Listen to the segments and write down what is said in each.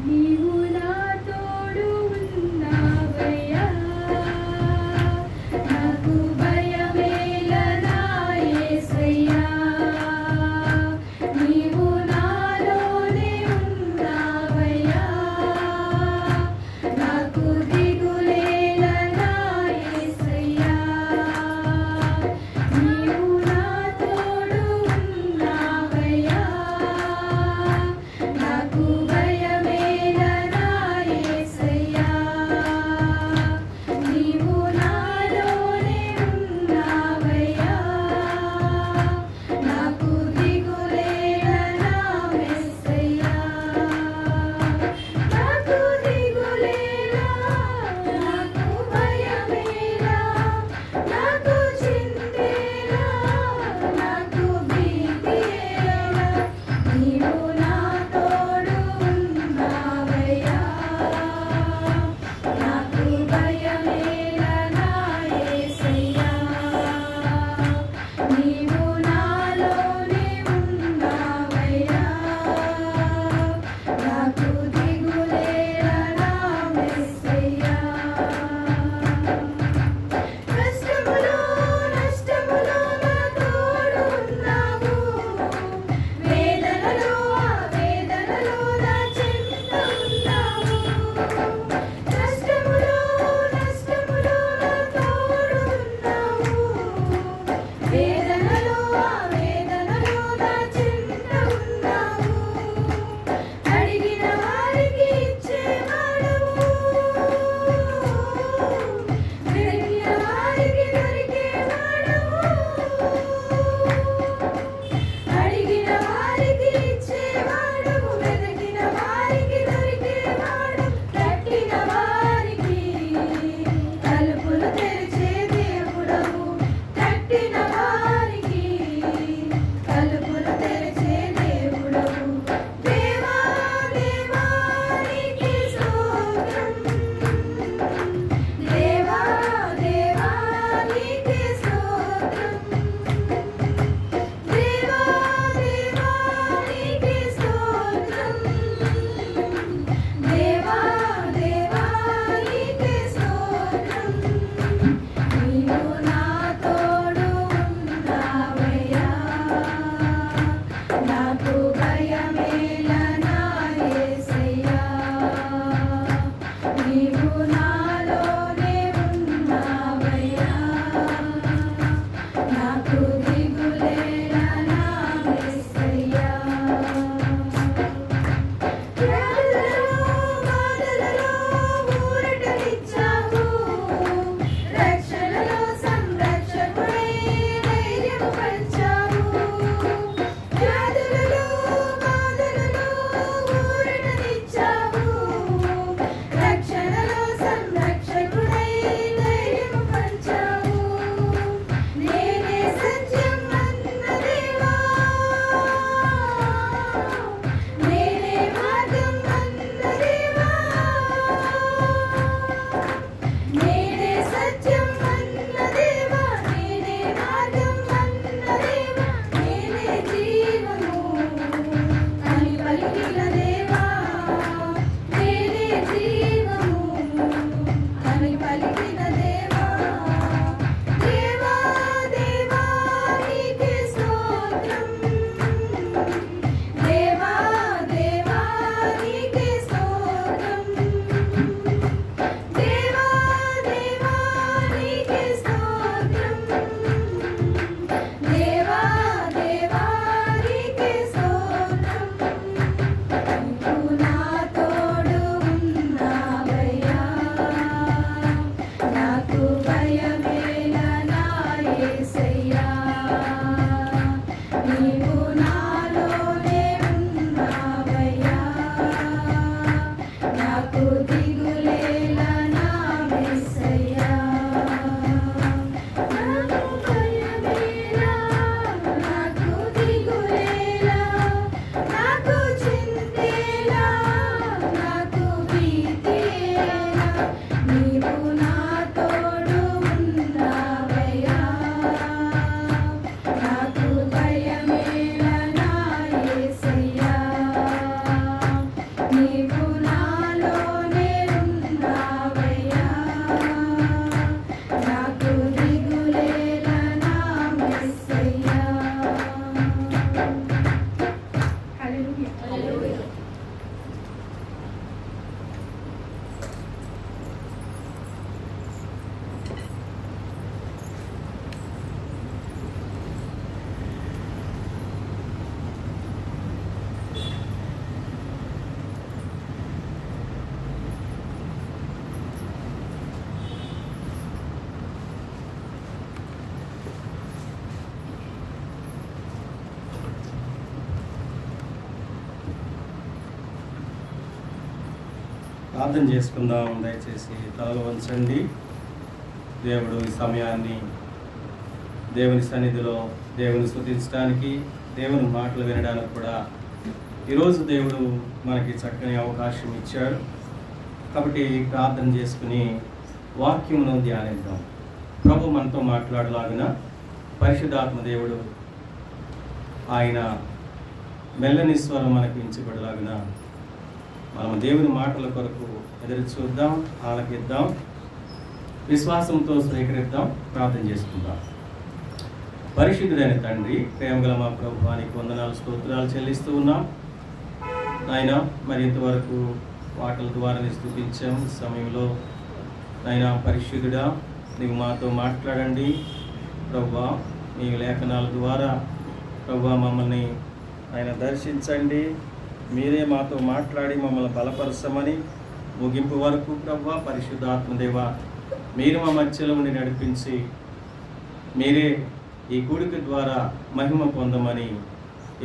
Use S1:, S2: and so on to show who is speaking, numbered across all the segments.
S1: నీవు నా తోడు ఉన్నావయ్యా, నాకు భయమేలనా యేసయ్యా. నీవు నాలోనే ఉన్నావయ్యా, నాకు దిగులేలనా యేసయ్యా. నీవు నా తోడు ఉన్నావయ్యా, నాకు భయమేలనా
S2: ప్రార్థన చేసుకుందాం. దయచేసి తలలు వంచండి. దేవుడు ఈ సమయాన్ని దేవుని సన్నిధిలో దేవుని స్తుతించడానికి, దేవుని మాటలు వినడానికి కూడా ఈరోజు దేవుడు మనకి చక్కని అవకాశం ఇచ్చాడు. కాబట్టి ప్రార్థన చేసుకుని వాక్యమును ధ్యానిద్దాం. ప్రభు మనతో మాట్లాడలాగిన పరిశుద్ధాత్మ దేవుడు ఆయన మెల్లని స్వరం మనకు వినిపించబడలాగిన మనం దేవుని మాటల కొరకు ఎదురు చూద్దాం, ఆలకిద్దాం, విశ్వాసంతో స్వీకరిద్దాం, ప్రార్థన చేసుకుందాం. పరిశుద్ధుడైన తండ్రి, ప్రేమగల మా ప్రభువానికి వందనాలు, స్తోత్రాలు చెల్లిస్తూ ఉన్నాం. నాయన మరి ఇంతవరకు వాటల ద్వారా స్తుతించాం. సమయంలో నాయన పరిశుద్ధుడా, నీవు మాతో మాట్లాడండి ప్రభువా. నీ లేఖనాల ద్వారా ప్రభువా మమ్మల్ని ఆయన దర్శించండి. మీరే మాతో మాట్లాడి మమ్మల్ని బలపరచమని ముగింపు వరకు ప్రభువా పరిశుద్ధాత్మదేవ మీరు మా మధ్యలో ఉండి నడిపించి మీరే ఈ కూడిక ద్వారా మహిమ పొందమని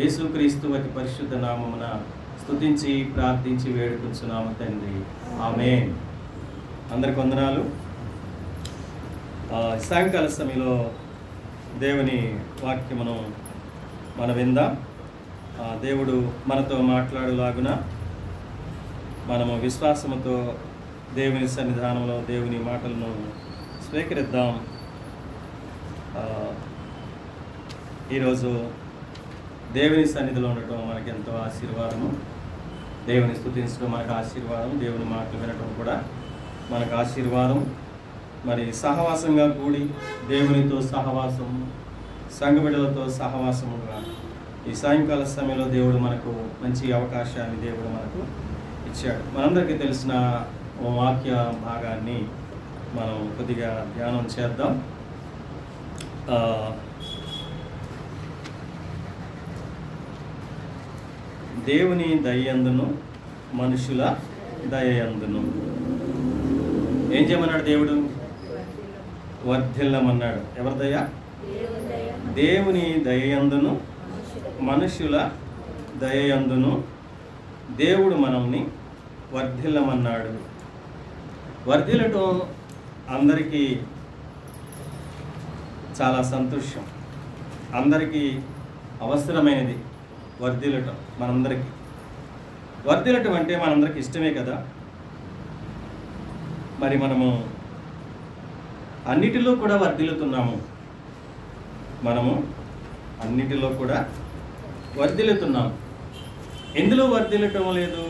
S2: యేసుక్రీస్తు అతి పరిశుద్ధ నామమున స్తుతించి ప్రార్థించి వేడుకుంటున్నాము తండ్రి, ఆమేన్. అందరికి వందనాలు. సాయంకాల సమయంలో దేవుని వాక్యమును మనం విందాం. దేవుడు మనతో మాట్లాడులాగున మనము విశ్వాసముతో దేవుని సన్నిధానంలో దేవుని మాటలను స్వీకరిద్దాం. ఈరోజు దేవుని సన్నిధిలో ఉండటం మనకి ఎంతో ఆశీర్వాదము. దేవుని స్తుతించడం మనకు ఆశీర్వాదం, దేవుని మాటలు వినటం కూడా మనకు ఆశీర్వాదం. మరి సహవాసంగా కూడి దేవునితో సహవాసం, సంఘ బిడ్డలతో సహవాసముగా ఈ సాయంకాల సమయంలో దేవుడు మనకు మంచి అవకాశాన్ని దేవుడు మనకు ఇచ్చాడు. మనందరికీ తెలిసిన వాక్య భాగాన్ని మనం కొద్దిగా ధ్యానం చేద్దాం. దేవుని దయయందును మనుషుల దయయందును ఏం చేయమన్నాడు దేవుడు? వర్ధిల్లమన్నాడు. ఎవరి దయ? దేవుని దయయందును మనుషుల దయయందును దేవుడు మనల్ని వర్ధిల్లమన్నాడు. వర్ధిల్లటం అందరికీ చాలా సంతోషం, అందరికీ అవసరమైనది. వర్ధిల్లటం మనందరికీ, వర్ధిల్లటం అంటే మనందరికీ ఇష్టమే కదా. మరి మనము అన్నిటిలో కూడా వర్ధిల్లుతున్నాము. మనము అన్నిటిలో కూడా వర్ధిల్లుతున్నాం. ఎందులో వర్ధిల్లటం లేదు?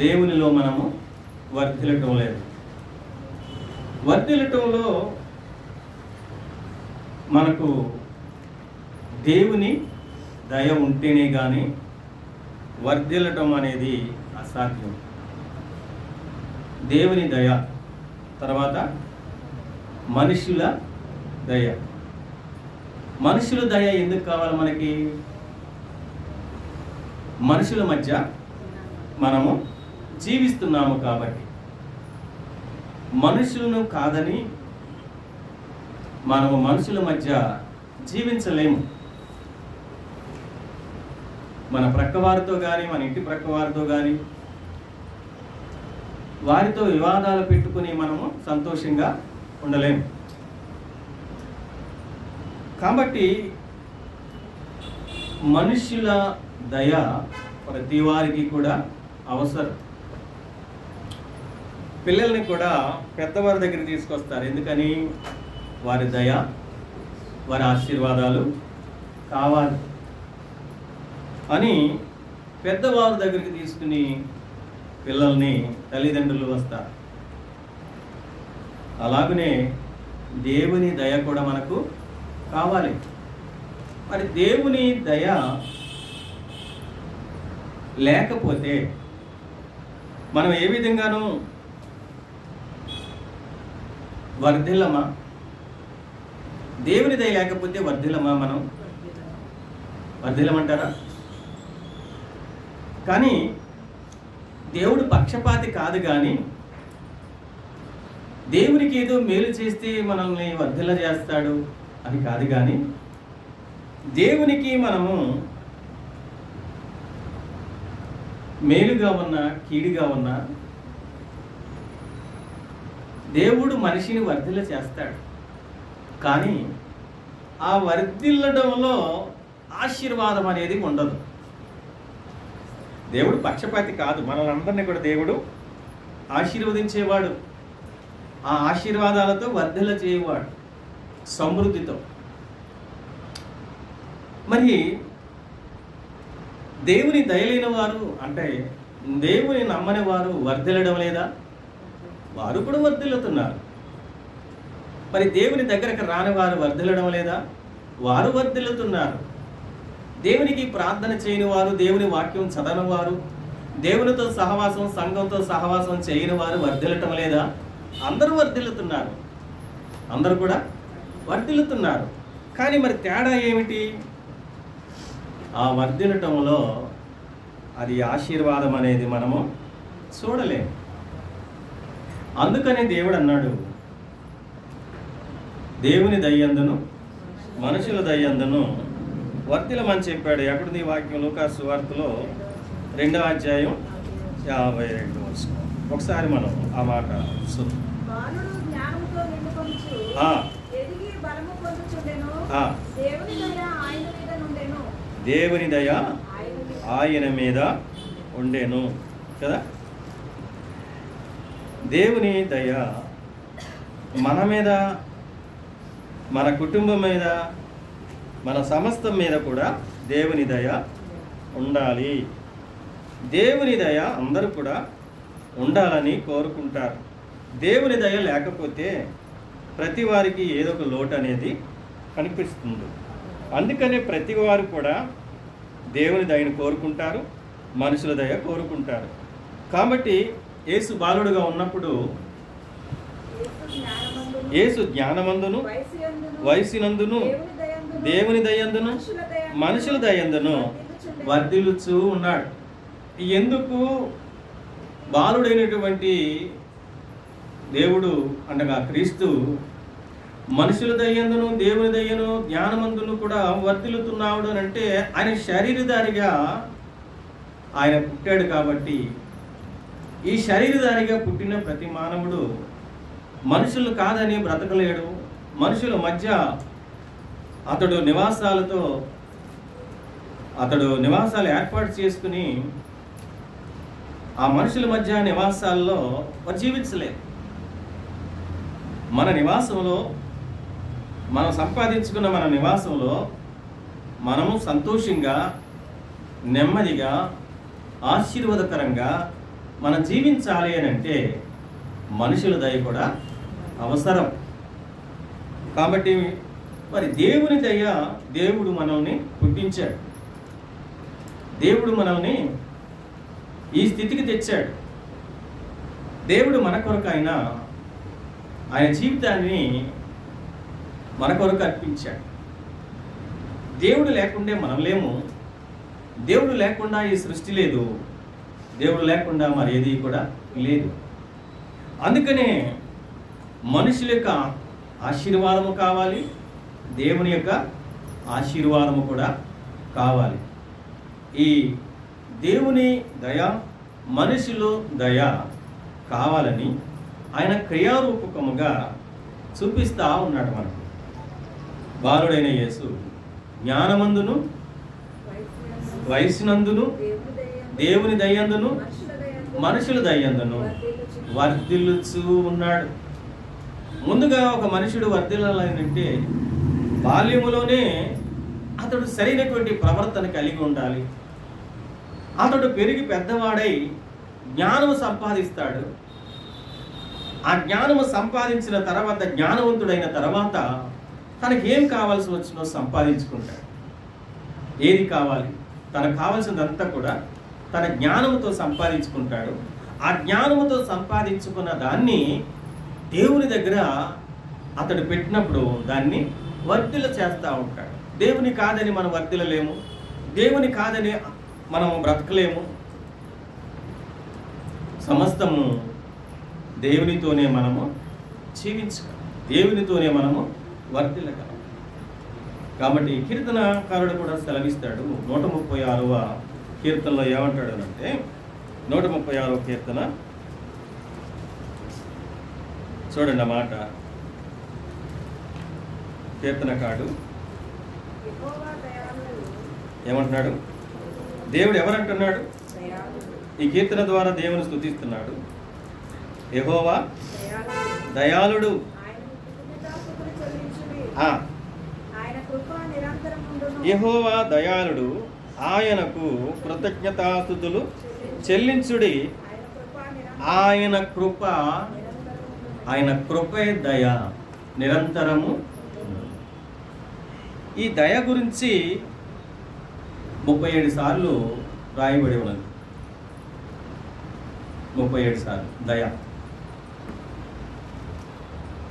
S2: దేవునిలో మనము వర్ధిల్లటం లేదు. వర్ధిల్లటంలో మనకు దేవుని దయ ఉంటేనే కానీ వర్ధిల్లటం అనేది అసాధ్యం. దేవుని దయ, తర్వాత మనుషుల దయ. మనుషుల దయ ఎందుకు కావాలి మనకి? మనుషుల మధ్య మనము జీవిస్తున్నాము కాబట్టి. మనుషులను కాదని మనము మనుషుల మధ్య జీవించలేము. మన ప్రక్కవారితో కానీ, మన ఇంటి ప్రక్కవారితో కానీ వారితో వివాదాలు పెట్టుకుని మనము సంతోషంగా ఉండలేము. కాబట్టి మనుషుల దయ ప్రతి వారికి కూడా అవసరం. పిల్లల్ని కూడా పెద్దవారి దగ్గరికి తీసుకొస్తారు. ఎందుకని? వారి దయ, వారి ఆశీర్వాదాలు కావాలి అని పెద్దవారి దగ్గరికి తీసుకుని పిల్లల్ని తల్లిదండ్రులు వస్తారు. అలాగనే దేవుని దయ కూడా మనకు కావాలి. మరి దేవుని దయ లేకపోతే మనం ఏ విధంగానూ వర్ధిల్లమా? దేవుని దయ లేకపోతే వర్ధిల్లమా? మనం వర్ధిల్లమంటారా? కానీ దేవుడు పక్షపాతి కాదు. కానీ దేవునికి ఏదో మేలు చేస్తే మనల్ని వర్ధిల్ల చేస్తాడు అని కాదు. కానీ దేవునికి మనము మేలుగా ఉన్నా కీడుగా ఉన్నా దేవుడు మనిషిని వర్ధిల్ల చేస్తాడు. కానీ ఆ వర్ధిల్లడంలో ఆశీర్వాదం అనేది ఉండదు. దేవుడు పక్షపాతి కాదు. మనల్ని కూడా దేవుడు ఆశీర్వదించేవాడు. ఆ ఆశీర్వాదాలతో వర్ధిల్ల చేయవాడు, సమృద్ధితో. మరి దేవుని దయలేని వారు అంటే దేవుని నమ్మని వారు వర్ధిల్లడం లేదా? వారు కూడా వర్ధిల్లుతున్నారు. మరి దేవుని దగ్గరకు రాని వారు వర్ధిల్లడం లేదా? వారు వర్ధిల్లుతున్నారు. దేవునికి ప్రార్థన చేయని వారు, దేవుని వాక్యం చదవని వారు, దేవునితో సహవాసం, సంఘంతో సహవాసం చేయని వారు వర్ధిల్లటం లేదా? అందరూ వర్ధిల్లుతున్నారు. అందరూ కూడా వర్ధిల్లుతున్నారు. కానీ మరి తేడా ఏమిటి? ఆ వర్ధిల్లటంలో అది ఆశీర్వాదం అనేది మనము చూడలేము. అందుకని దేవుడు అన్నాడు, దేవుని దయ్యందును మనుషుల దయ్యందును వర్ధిల్లమని చెప్పాడు. ఎక్కడుంది ఈ వాక్యం? లూకాసు సువార్తలో 2వ అధ్యాయం 52 వచనం. ఒకసారి మనం ఆ మాట చూద్దాం.
S3: బాలుడు జ్ఞానముతో నిండుకొనుచు ఎదిగి బలము పొందుచుండెను. దేవుని దయ ఆయన మీద నుండెను.
S2: దేవుని దయ ఆయన మీద ఉండెను కదా. దేవుని దయ మన మీద, మన కుటుంబం మీద, మన సమస్తం మీద కూడా దేవుని దయ ఉండాలి. దేవుని దయ అందరూ కూడా ఉండాలని కోరుకుంటారు. దేవుని దయ లేకపోతే ప్రతి వారికి ఏదో ఒక లోటు అనేది కనిపిస్తుంది. అందుకనే ప్రతి వారు కూడా దేవుని దయను కోరుకుంటారు, మనుషుల దయ కోరుకుంటారు. కాబట్టి యేసు బాలుడుగా ఉన్నప్పుడు యేసు జ్ఞానమందును వయసునందును దేవుని దయందును మనుషుల దయందును వర్ధిల్లుచూ ఉన్నాడు. ఎందుకు? బాలుడైనటువంటి దేవుడు అనగా క్రీస్తు మనుషుల దయ్యందును దేవుని దయ్యను జ్ఞానమందును కూడా వర్ధిల్లుతున్నాడు అని అంటే ఆయన శరీరధారిగా ఆయన పుట్టాడు. కాబట్టి ఈ శరీరధారిగా పుట్టిన ప్రతి మానవుడు మనుషులు కాదని బ్రతకలేడు. మనుషుల మధ్య అతడు నివాసాలు ఏర్పాటు చేసుకుని ఆ మనుషుల మధ్య నివాసాల్లో జీవించలేదు. మన నివాసంలో, మనం సంపాదించుకున్న మన నివాసంలో మనము సంతోషంగా, నెమ్మదిగా, ఆశీర్వాదకరంగా మనం జీవించాలి అని అంటే మనుషుల దయ కూడా అవసరం. కాబట్టి మరి దేవుని దయ, దేవుడు మనల్ని పుట్టించాడు, దేవుడు మనల్ని ఈ స్థితికి తెచ్చాడు. దేవుడు మన కొరకు ఆయన జీవితాన్ని మన కొరకు అర్పించాడు. దేవుడు లేకుండే మనం లేము. దేవుడు లేకుండా ఈ సృష్టి లేదు. దేవుడు లేకుండా మరి ఏది కూడా లేదు. అందుకనే మనుషుల యొక్క ఆశీర్వాదము కావాలి, దేవుని యొక్క ఆశీర్వాదము కూడా కావాలి. ఈ దేవుని దయ, మనుషులు దయ కావాలని ఆయన క్రియారూపకముగా చూపిస్తూ ఉన్నాడు మనకు. బాలుడైన యేసు జ్ఞానమందును వయసునందును దేవుని దయందును మనుషుల దయందును వర్ధిల్లుచూ ఉన్నాడు. ముందుగా ఒక మనుషుడు వర్ధిల్లాలంటే బాల్యములోనే అతడు సరైనటువంటి ప్రవర్తన కలిగి ఉండాలి. అతడు పెరిగి పెద్దవాడై జ్ఞానము సంపాదిస్తాడు. ఆ జ్ఞానము సంపాదించిన తర్వాత, జ్ఞానవంతుడైన తర్వాత తనకి ఏం కావాల్సి వచ్చినో సంపాదించుకుంటాడు. ఏది కావాలి? తనకు కావాల్సినంతా కూడా తన జ్ఞానముతో సంపాదించుకుంటాడు. ఆ జ్ఞానముతో సంపాదించుకున్న దాన్ని దేవుని దగ్గర అతడు పెట్టినప్పుడు దాన్ని వర్ధిల్ల చేస్తూ ఉంటాడు. దేవుని కాదని మనం వర్ధిల్లలేము, దేవుని కాదని మనము బ్రతకలేము. సమస్తము దేవునితోనే మనము జీవించగలం, దేవునితోనే మనము వర్ధిల్లగలం. కాబట్టి కీర్తనకారుడు కూడా సెలవిస్తాడు. 136వ కీర్తనలో ఏమంటాడు అంటే, 136వ కీర్తన చూడండి ఆ మాట. కీర్తనకారుడు
S3: యెహోవా దయాళుడు,
S2: ఏమంటున్నాడు? దేవుడు ఎవరంటున్నాడు?
S3: దయాళుడు,
S2: ఈ కీర్తన ద్వారా దేవుని స్తుతిస్తున్నాడు. యెహోవా
S3: దయాళుడు,
S2: దయాళుడు.
S3: ఆయనకు కృతజ్ఞతాస్తుతులు చెల్లించుడి.
S2: ఆ
S3: ఆయన కృప నిరంతరముండును.
S2: యెహోవా దయాళుడు, ఆయనకు కృతజ్ఞతాస్తుతులు చెల్లించుడి.
S3: ఆయన కృప
S2: ఆయన కృపే దయ నిరంతరము. ఈ దయ గురించి 37 సార్లు రాయబడి ఉన్నది. 37 సార్లు దయ.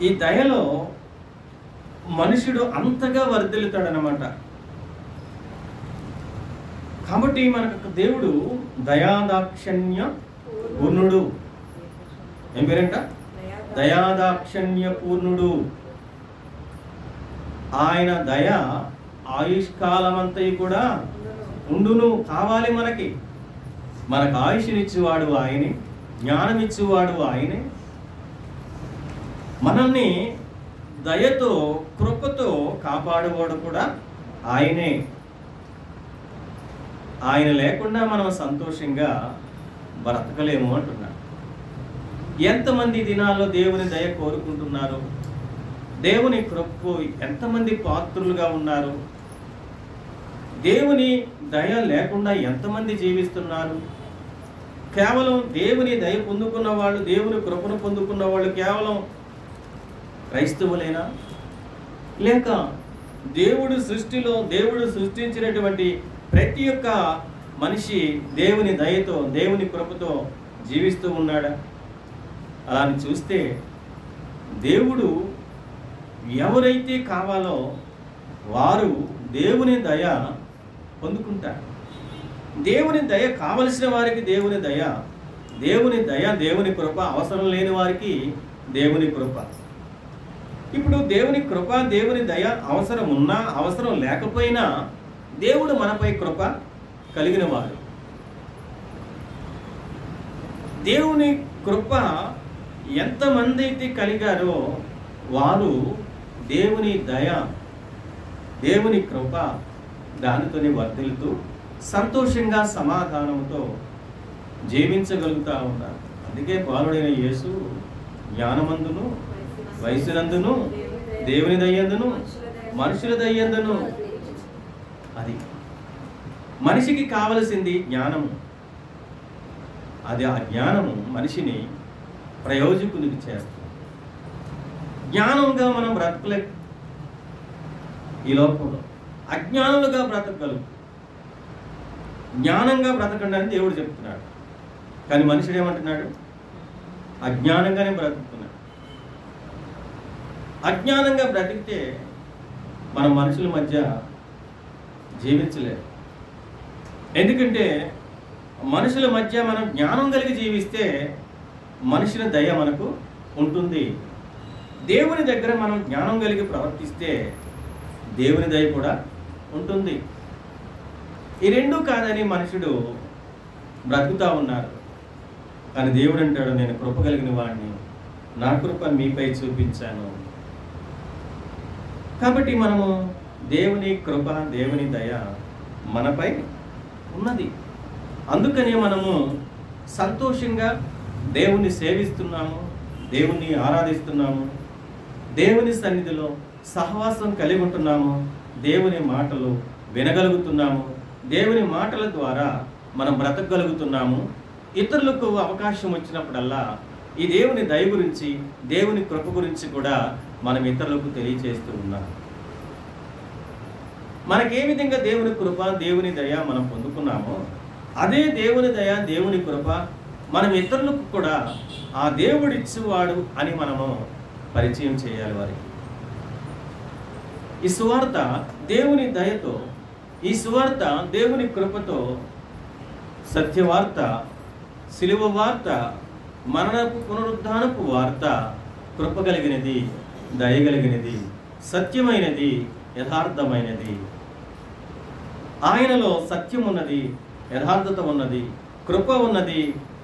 S2: ఈ దయలో మనుషుడు అంతగా వర్ధిల్లుతాడనమాట. కాబట్టి మనకు దేవుడు దయాదాక్షణ్య పూర్ణుడు. ఏం పేరంట? దయాదాక్షణ్య పూర్ణుడు. ఆయన దయ ఆయుష్కాలమంతయు కూడా ఉండును. కావాలి మనకి. మనకు ఆయుష్నిచ్చేవాడు ఆయనే, జ్ఞానం ఇచ్చేవాడు ఆయనే. మనల్ని దయతో కృపతో కాపాడువాడు కూడా ఆయనే. ఆయన లేకుండా మనం సంతోషంగా బ్రతకలేము అంటున్నాడు. ఎంతమంది దినాల్లో దేవుని దయ కోరుకుంటున్నారు? దేవుని కృపకు ఎంతమంది పాత్రులుగా ఉన్నారు? దేవుని దయ లేకుండా ఎంతమంది జీవిస్తున్నారు? కేవలం దేవుని దయ పొందుకున్న వాళ్ళు, దేవుని కృపను పొందుకున్న వాళ్ళు కేవలం క్రైస్తవులేనా? లేక దేవుడు సృష్టిలో దేవుడు సృష్టించినటువంటి ప్రతి ఒక్క మనిషి దేవుని దయతో దేవుని కృపతో జీవిస్తూ ఉన్నాడా? అలా అని చూస్తే దేవుడు ఎవరైతే కావాలో వారు దేవుని దయ పొందుకుంటారు. దేవుని దయ కావలసిన వారికి దేవుని దయ, దేవుని కృప అవసరం లేని వారికి దేవుని కృప. ఇప్పుడు దేవుని కృప దేవుని దయ అవసరం ఉన్నా అవసరం లేకపోయినా దేవుడు మనపై కృప కలిగిన వాడు. దేవుని కృప ఎంతమంది అయితే కలిగారో వారు దేవుని దయ దేవుని కృప దానితోనే వర్ధిల్లుతూ సంతోషంగా సమాధానంతో జీవించగలుగుతూ ఉన్నారు. అందుకే బాలుడైన యేసు జ్ఞానమందును వయసునందును దేవుని దయ్యందును మనుషుల దయ్యందును. అది మనిషికి కావలసింది జ్ఞానము. అది ఆ జ్ఞానము మనిషిని ప్రయోజకునికి చేస్తుంది. జ్ఞానంగా మనం బ్రతకలేం ఈ లోకంలో. అజ్ఞానులుగా బ్రతకగలం. జ్ఞానంగా బ్రతకండి అని దేవుడు చెప్తున్నాడు. కానీ మనుషుడు ఏమంటున్నాడు? అజ్ఞానంగానే బ్రతుకుతున్నాడు. అజ్ఞానంగా బ్రతికితే మన మనుషుల మధ్య జీవించలేరు. ఎందుకంటే మనుషుల మధ్య మనం జ్ఞానం కలిగి జీవిస్తే మనుషుల దయ మనకు ఉంటుంది. దేవుని దగ్గర మనం జ్ఞానం కలిగి ప్రవర్తిస్తే దేవుని దయ కూడా ఉంటుంది. ఈ రెండు కాదని మనుషుడు బ్రతుకుతా ఉన్నారు. కానీ దేవుడు అంటాడు, నేను కృప కలిగిన వాడిని, నా కృప మీపై చూపించాను. కాబట్టి మనము దేవుని కృప దేవుని దయ మనపై ఉన్నది. అందుకనే మనము సంతోషంగా దేవుణ్ణి సేవిస్తున్నాము, దేవుణ్ణి ఆరాధిస్తున్నాము, దేవుని సన్నిధిలో సహవాసం కలిగి ఉంటున్నాము, దేవుని మాటలు వినగలుగుతున్నాము, దేవుని మాటల ద్వారా మనం బ్రతకగలుగుతున్నాము. ఇతరులకు అవకాశం వచ్చినప్పుడల్లా ఈ దేవుని దయ గురించి దేవుని కృప గురించి కూడా మనం ఇతరులకు తెలియచేస్తూ ఉన్నాం. మనకే విధంగా దేవుని కృప దేవుని దయ మనం పొందుకున్నామో అదే దేవుని దయ దేవుని కృప మనం ఇతరులకు కూడా ఆ దేవుడు ఇచ్చేవాడు అని మనము పరిచయం చేయాలి వారికి. ఈ సువార్త దేవుని దయతో, ఈ సువార్త దేవుని కృపతో, సత్యవార్త, సిలువ వార్త, మరణపు పునరుద్ధానపు వార్త కృప కలిగినది, దయగలిగినది, సత్యమైనది, యథార్థమైనది. ఆయనలో సత్యం ఉన్నది, యథార్థత ఉన్నది, కృప ఉన్నది,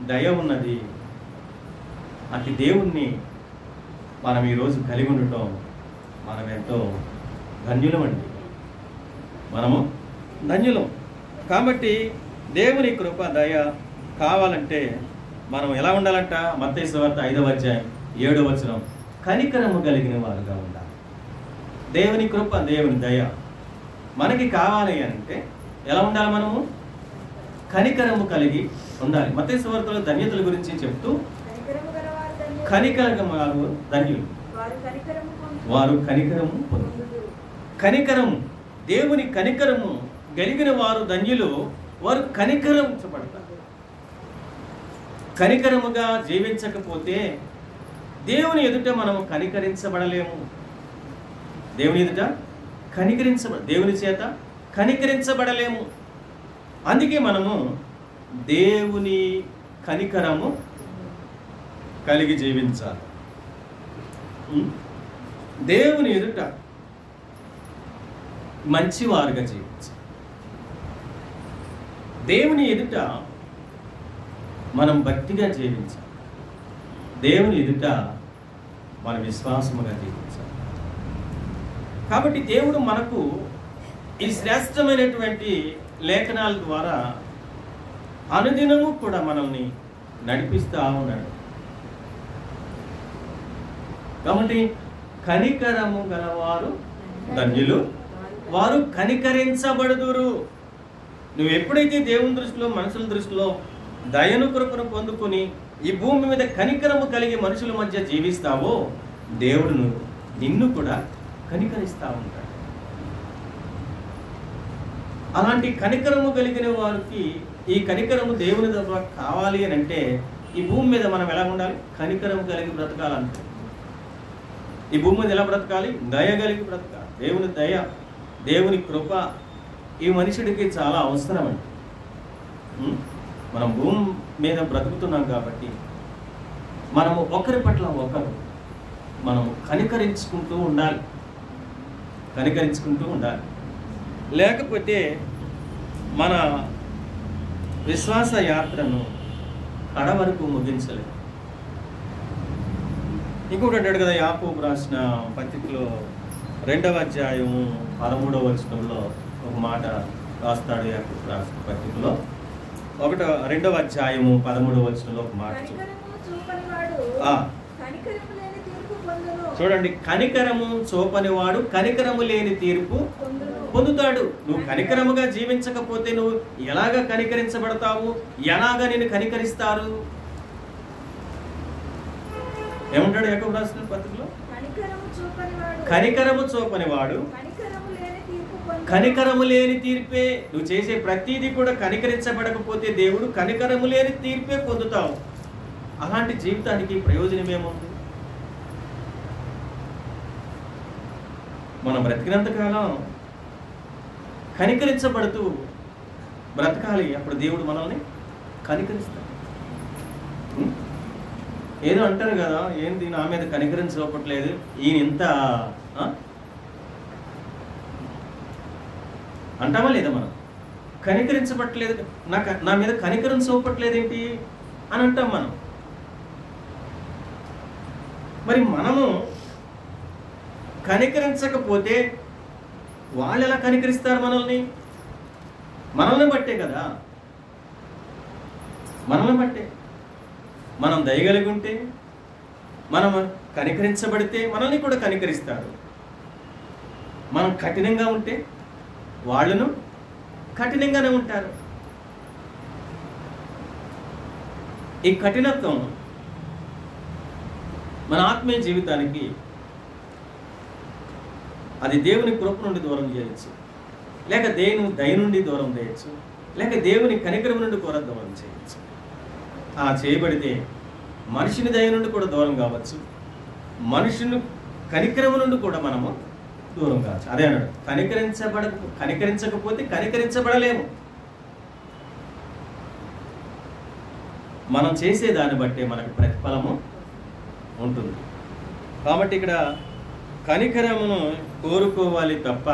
S2: దయ ఉన్నది. అతి దేవుణ్ణి మనం ఈరోజు కలిగి ఉండటం మనం ఎంతో ధన్యులమండి. మనము ధన్యులం. కాబట్టి దేవుని కృప దయ కావాలంటే మనం ఎలా ఉండాలంట? మత్తయి సువార్త 5వ అధ్యాయం 7వ వచనం, కనికరము కలిగిన వారుగా ఉండాలి. దేవుని కృప, దేవుని దయ మనకి కావాలి అంటే ఎలా ఉండాలి? మనము కనికరము కలిగి ఉండాలి. మత్తయి సువార్తలో ధన్యతల గురించి చెప్తూ, కనికరము వారు ధన్యులు, వారు కనికరము పొందుతారు. కనికరము, దేవుని కనికరము కలిగిన వారు ధన్యులు, వారు కనికరించబడతారు. కనికరముగా జీవించకపోతే దేవుని ఎదుట మనము కనికరించబడలేము. దేవుని ఎదుట దేవుని చేత కనికరించబడలేము. అందుకే మనము దేవుని కనికరము కలిగి జీవించాలి. దేవుని ఎదుట మంచివారుగా జీవించాలి. దేవుని ఎదుట మనం భక్తిగా జీవించాలి. దేవుని ఎదుట మన విశ్వాసముగా జీవించాలి. కాబట్టి దేవుడు మనకు ఈ శ్రేష్టమైనటువంటి లేఖనాల ద్వారా అనుదినము కూడా మనల్ని నడిపిస్తూ ఉన్నాడు. కాబట్టి కనికరము గలవారు ధన్యులు, వారు కనికరించబడుదురు. నువ్వు ఎప్పుడైతే దేవుని దృష్టిలో, మనుషుల దృష్టిలో దయను కృపను పొందుకొని ఈ భూమి మీద కనికరము కలిగి మనుషుల మధ్య జీవిస్తావో దేవుడు నిన్ను కూడా కనికరిస్తూ ఉంటాడు. అలాంటి కనికరము కలిగిన వారికి ఈ కనికరము దేవుని ద్వారా కావాలి అని అంటే ఈ భూమి మీద మనం ఎలా ఉండాలి? కనికరము కలిగి బ్రతకాలంటే ఈ భూమి మీద ఎలా బ్రతకాలి? దయ కలిగి బ్రతకాలి. దేవుని దయ, దేవుని కృప ఈ మనుషుడికి చాలా అవసరం అండి. మనం భూమి మీద బ్రతుకుతున్నాం కాబట్టి మనము ఒకరి పట్ల ఒకరు మనము కనికరించుకుంటూ ఉండాలి. లేకపోతే మన విశ్వాస యాత్రను కడ వరకు ముగించలేదు. ఇంకొకటి అంటాడు కదా, యాకోబు రాసిన పత్రికలో 2వ అధ్యాయము 13వ వచనంలో ఒక మాట రాస్తాడు. యాకోబు రాసిన పత్రికలో 2వ అధ్యాయము 13వ వచనంలో ఒక మాట చూడండి. కనికరము చూపనివాడు కనికరము లేని తీర్పు పొందుతాడు. నువ్వు కనికరముగా జీవించకపోతే నువ్వు ఎలాగ కనికరించబడతావు? ఎలాగ నేను కనికరిస్తారు? ఏమంటాడు యాకోబు రాసిన పత్రికలో? కనికరము చూపనివాడు కనికరము లేని తీర్పే. నువ్వు చేసే ప్రతిదీ కూడా కనికరించబడకపోతే దేవుడు కనికరము లేని తీర్పే పొందుతావు. అలాంటి జీవితానికి ప్రయోజనం ఏముంది? మనం బ్రతికినంతకాలం కనికరించబడుతూ బ్రతకాలి. అప్పుడు దేవుడు మనల్ని కనికరిస్తాడు. ఏదో అంటారు కదా, ఏంటి నా మీద కనికరించవట్లేదు, ఈయన ఇంత అంటామా లేదా? మనం కనికరించబట్టలేదు, నా మీద కనికరం చూపట్లేదు ఏంటి అని అంటాం మనం. మరి మనము కనికరించకపోతే వాళ్ళు ఎలా కనికరిస్తారు మనల్ని? మనల్ని బట్టే కదా, మనల్ని బట్టే. మనం దయగలిగి ఉంటే, మనం కనికరించబడితే మనల్ని కూడా కనికరిస్తారు. మనం కఠినంగా ఉంటే వాళ్ళను కఠినంగానే ఉంటారు. ఈ కఠినత్వం మన ఆత్మీయ జీవితానికి అది దేవుని కృప నుండి దూరం చేయొచ్చు, లేక దేవుని దయ నుండి దూరం చేయొచ్చు, లేక దేవుని కనికరం నుండి కూడా దూరం చేయొచ్చు. ఆ చేయబడితే మనిషిని దయ నుండి కూడా దూరం కావచ్చు, మనుషుని కనికరం నుండి కూడా మనము దూరం కావచ్చు. అదే అన్నాడు, కనికరించకపోతే కనికరించబడలేము. మనం చేసే దాన్ని బట్టే మనకు ప్రతిఫలము ఉంటుంది. కాబట్టి ఇక్కడ కనికరమును కోరుకోవాలి తప్ప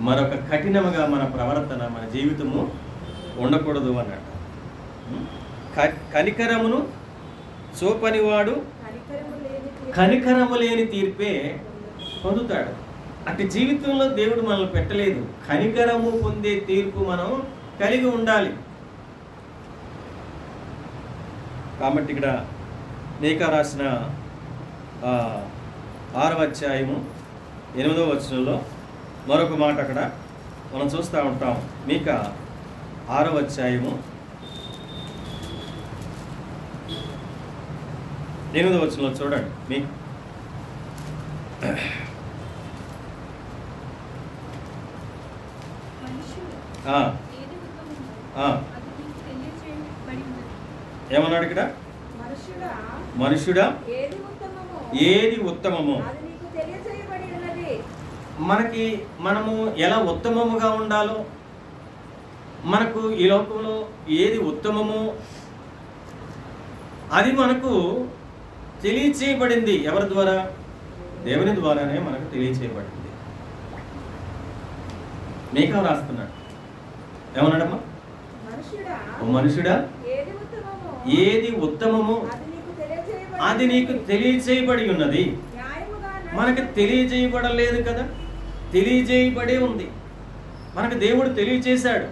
S2: మరొక కఠినముగా మన ప్రవర్తన, మన జీవితము ఉండకూడదు అన్నట్టు. కనికరమును చూపనివాడు
S3: కనికరము లేని తీర్పు
S2: కనికరము లేని తీర్పే పొందుతాడు. అటు జీవితంలో దేవుడు మనల్ని పెట్టలేదు. కనికరము పొందే తీర్పు మనం కలిగి ఉండాలి. కాబట్టి ఇక్కడ మీకా రాసిన 6వ అధ్యాయము 8వ వచనంలో మరొక మాట అక్కడ మనం చూస్తూ ఉంటాం. మీకా 6వ అధ్యాయము 8వ వచనంలో చూడండి. మీ ఏమన్నాడు ఇక్కడ? మనుష్యుడా ఏది ఉత్తమము
S3: అది నీకు తెలియజేయబడి ఉన్నది.
S2: మనము ఎలా ఉత్తమముగా ఉండాలో, మనకు ఈ లోకంలో ఏది ఉత్తమమో అది మనకు తెలియచేయబడింది. ఎవరి ద్వారా? దేవుని ద్వారానే మనకు తెలియచేయబడింది. మీకా రాస్తున్నాడు. ఏమన్నాడమ్మా? ఓ మనుషుడా ఏది ఉత్తమము అది నీకు తెలియచేయబడి ఉన్నది. మనకు తెలియజేయబడలేదు కదా, తెలియజేయబడే ఉంది. మనకు దేవుడు తెలియచేశాడు.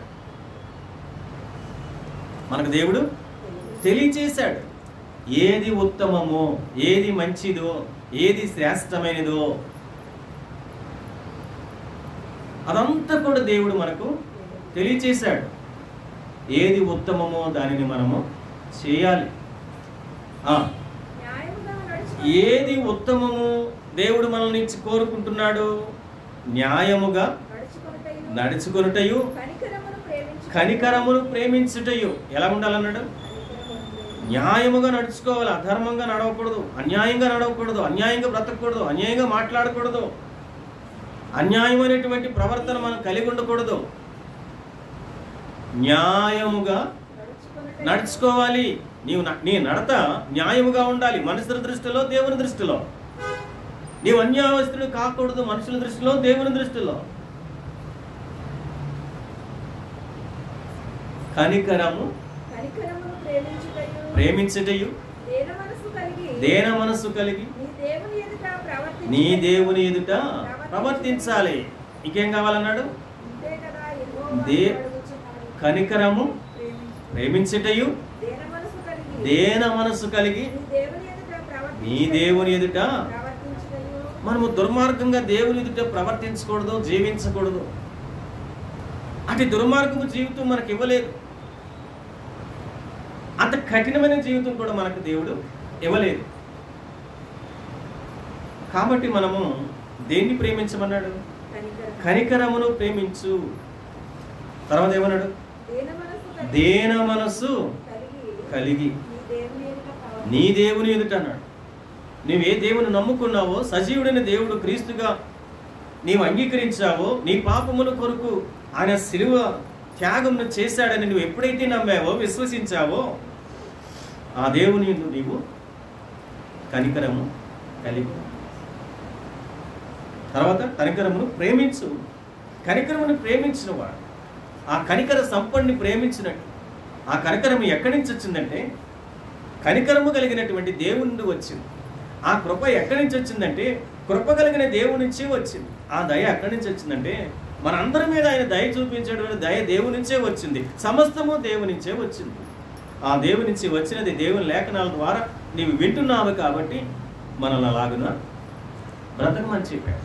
S2: మనకు దేవుడు తెలియచేశాడు ఏది ఉత్తమమో, ఏది మంచిదో, ఏది శ్రేష్టమైనదో అదంతా కూడా దేవుడు మనకు తెలియచేశాడు. ఏది ఉత్తమమో దానిని మనము చేయాలి. ఏది ఉత్తమము దేవుడు మన నుంచి కోరుకుంటున్నాడు? న్యాయముగా నడుచుకొనుటయు కనికరమును ప్రేమించుటయు. ఎలా ఉండాలన్నాడు? న్యాయముగా నడుచుకోవాలి. అధర్మంగా నడవకూడదు, అన్యాయంగా నడవకూడదు, అన్యాయంగా బ్రతకూడదు, అన్యాయంగా మాట్లాడకూడదు, అన్యాయమైనటువంటి ప్రవర్తన మనం కలిగి ఉండకూడదు. న్యాయముగా నడుచుకోవాలి. నీ నడత న్యాయముగా ఉండాలి. మనుషుల దృష్టిలో, దేవుని దృష్టిలో. నీవు అన్యాయస్తుడు కాకూడదు, మనుషుల దృష్టిలో, దేవుని దృష్టిలో. కనికరము ప్రేమించుటయు దేన మనస్సు కలిగి నీ దేవుని ఎదుట ప్రవర్తించాలి. ఇంకేం కావాలన్నాడు? కనికరము ప్రేమించుటయు దేన మనస్సు కలిగి నీ దేవుని ఎదుట. మనము దుర్మార్గంగా దేవుని ఎదుట ప్రవర్తించకూడదు, జీవించకూడదు. అతి దుర్మార్గము జీవితం మనకు ఇవ్వలేదు. అంత కఠినమైన జీవితం కూడా మనకు దేవుడు ఇవ్వలేదు. కాబట్టి మనము దేన్ని ప్రేమించమన్నాడు? కనికరమును ప్రేమించు. తర్వాత ఏమన్నాడు? దేన మనస్సు కలిగి నీ దేవుని ఎదుట అన్నాడు. నువ్వే దేవుని నమ్ముకున్నావో, సజీవుడైన దేవుడు క్రీస్తుగా నీవు అంగీకరించావో, నీ పాపముల కొరకు ఆయన శిలువ త్యాగమును చేశాడని నువ్వు ఎప్పుడైతే నమ్మావో, విశ్వసించావో, ఆ దేవుని నీవు కనికరము కలిగి. తర్వాత కనికరమును ప్రేమించు. కనికరమును ప్రేమించిన వాడు ఆ కనికర సంపన్నుని ప్రేమించినట్టు. ఆ కనికరము ఎక్కడి నుంచి వచ్చిందంటే కనికరము కలిగినటువంటి దేవుని నుండి వచ్చింది. ఆ కృప ఎక్కడి నుంచి వచ్చిందంటే కృప కలిగిన దేవుని నుంచి వచ్చింది. ఆ దయ ఎక్కడి నుంచి వచ్చిందంటే మనందరి మీద ఆయన దయ చూపించేటువంటి దయ దేవుని నుంచే వచ్చింది. సమస్తము దేవుని నుంచే వచ్చింది. ఆ దేవుని నుంచి వచ్చినది దేవుని లేఖనాల ద్వారా నీవు వింటున్నావు కాబట్టి మనల్ని అలాగున బ్రతకమని చెప్పాడు.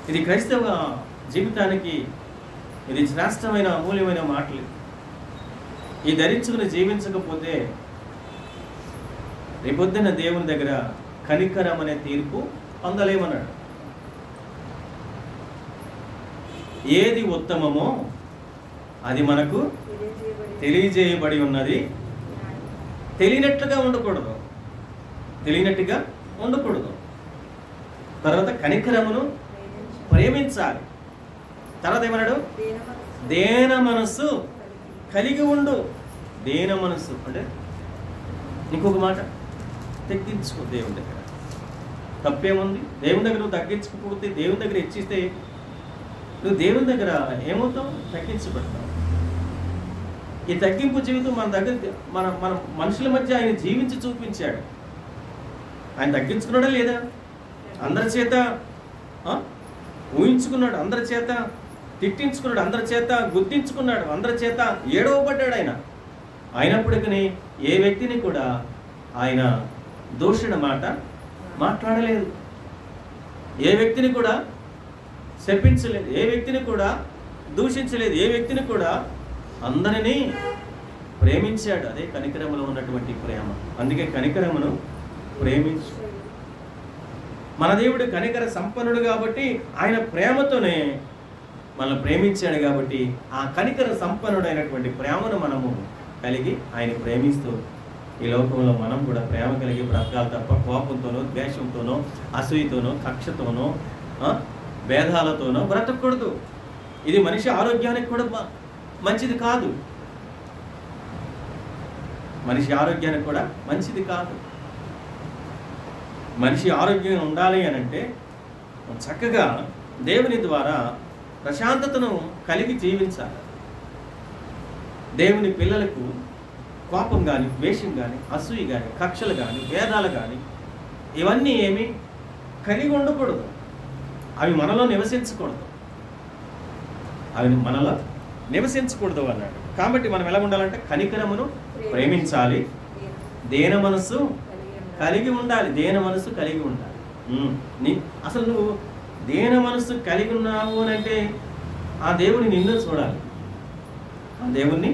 S2: ఇది క్రైస్తవ జీవితానికి ఇది శ్రేష్టమైన అమూల్యమైన మాటలు. ఈ ధరించుకుని జీవించకపోతే రేపొద్దున దేవుని దగ్గర కనికరం అనే తీర్పు పొందలేమన్నాడు. ఏది ఉత్తమమో అది మనకు తెలియజేయబడి ఉన్నది. తెలియనట్టుగా ఉండకూడదు, తెలియనట్టుగా ఉండకూడదు. తర్వాత కనికరమును ప్రేమించాలి. తర్వాత ఏమన్నాడు? దేన మనస్సు కలిగి ఉండు. దేన మనస్సు అంటే ఇంకొక మాట, తగ్గించుకో దేవుని దగ్గర. తప్పేముంది? దేవుని దగ్గర నువ్వు తగ్గించుకోకపోతే, దేవుని దగ్గర ఇచ్చిస్తే నువ్వు దేవుని దగ్గర ఏమవుతావు? తగ్గించబడతావు. ఈ తగ్గింపు జీవితం మన దగ్గర మన మనుషుల మధ్య ఆయన జీవించి చూపించాడు. ఆయన తగ్గించుకున్నాడా లేదా? అందరి చేత ఊహించుకున్నాడు, అందరి చేత తిట్టించుకున్నాడు, అందరి చేత గుర్తించుకున్నాడు, అందరి చేత ఏడవబడ్డాడు. ఆయన అయినప్పటికీ ఏ వ్యక్తిని కూడా ఆయన దూషణ మాట మాట్లాడలేదు, ఏ వ్యక్తిని కూడా శపించలేదు, ఏ వ్యక్తిని కూడా దూషించలేదు, ఏ వ్యక్తిని కూడా అందరినీ ప్రేమించాడు. అదే కనికరములో ఉన్నటువంటి ప్రేమ. అందుకే కనికరమును ప్రేమించు. మన దేవుడు కనికర సంపన్నుడు కాబట్టి ఆయన ప్రేమతోనే మనల్ని ప్రేమించాడు. కాబట్టి ఆ కనికర సంపన్నుడైనటువంటి ప్రేమను మనము కలిగి ఆయన ప్రేమిస్తూ ఈ లోకంలో మనం కూడా ప్రేమ కలిగి బ్రతకాలి తప్ప కోపంతోనో, ద్వేషంతోనో, అసూయతోనో, కక్షతోనో, భేదాలతోనో బ్రతకూడదు. ఇది మనిషి ఆరోగ్యానికి కూడా మంచిది కాదు. మనిషి ఆరోగ్యానికి కూడా మంచిది కాదు. మనిషి ఆరోగ్యంగా ఉండాలి అని అంటే చక్కగా దేవుని ద్వారా ప్రశాంతతను కలిగి జీవించాలి. దేవుని పిల్లలకు కోపం కానీ, ద్వేషం కానీ, అసూయ కానీ, కక్షలు కానీ, భేదాలు కానీ ఇవన్నీ ఏమి కలిగి ఉండకూడదు. అవి మనలో నివసించకూడదు, అవి మనలో నివసించకూడదు అన్నాడు. కాబట్టి మనం ఎలా ఉండాలంటే కనికరమును ప్రేమించాలి, దేన మనస్సు కలిగి ఉండాలి. దేన మనస్సు కలిగి ఉండాలి. అసలు నువ్వు దేన మనస్సు కలిగి ఉన్నావు అని అంటే ఆ దేవుని నిన్ను చూడాలి, ఆ దేవుణ్ణి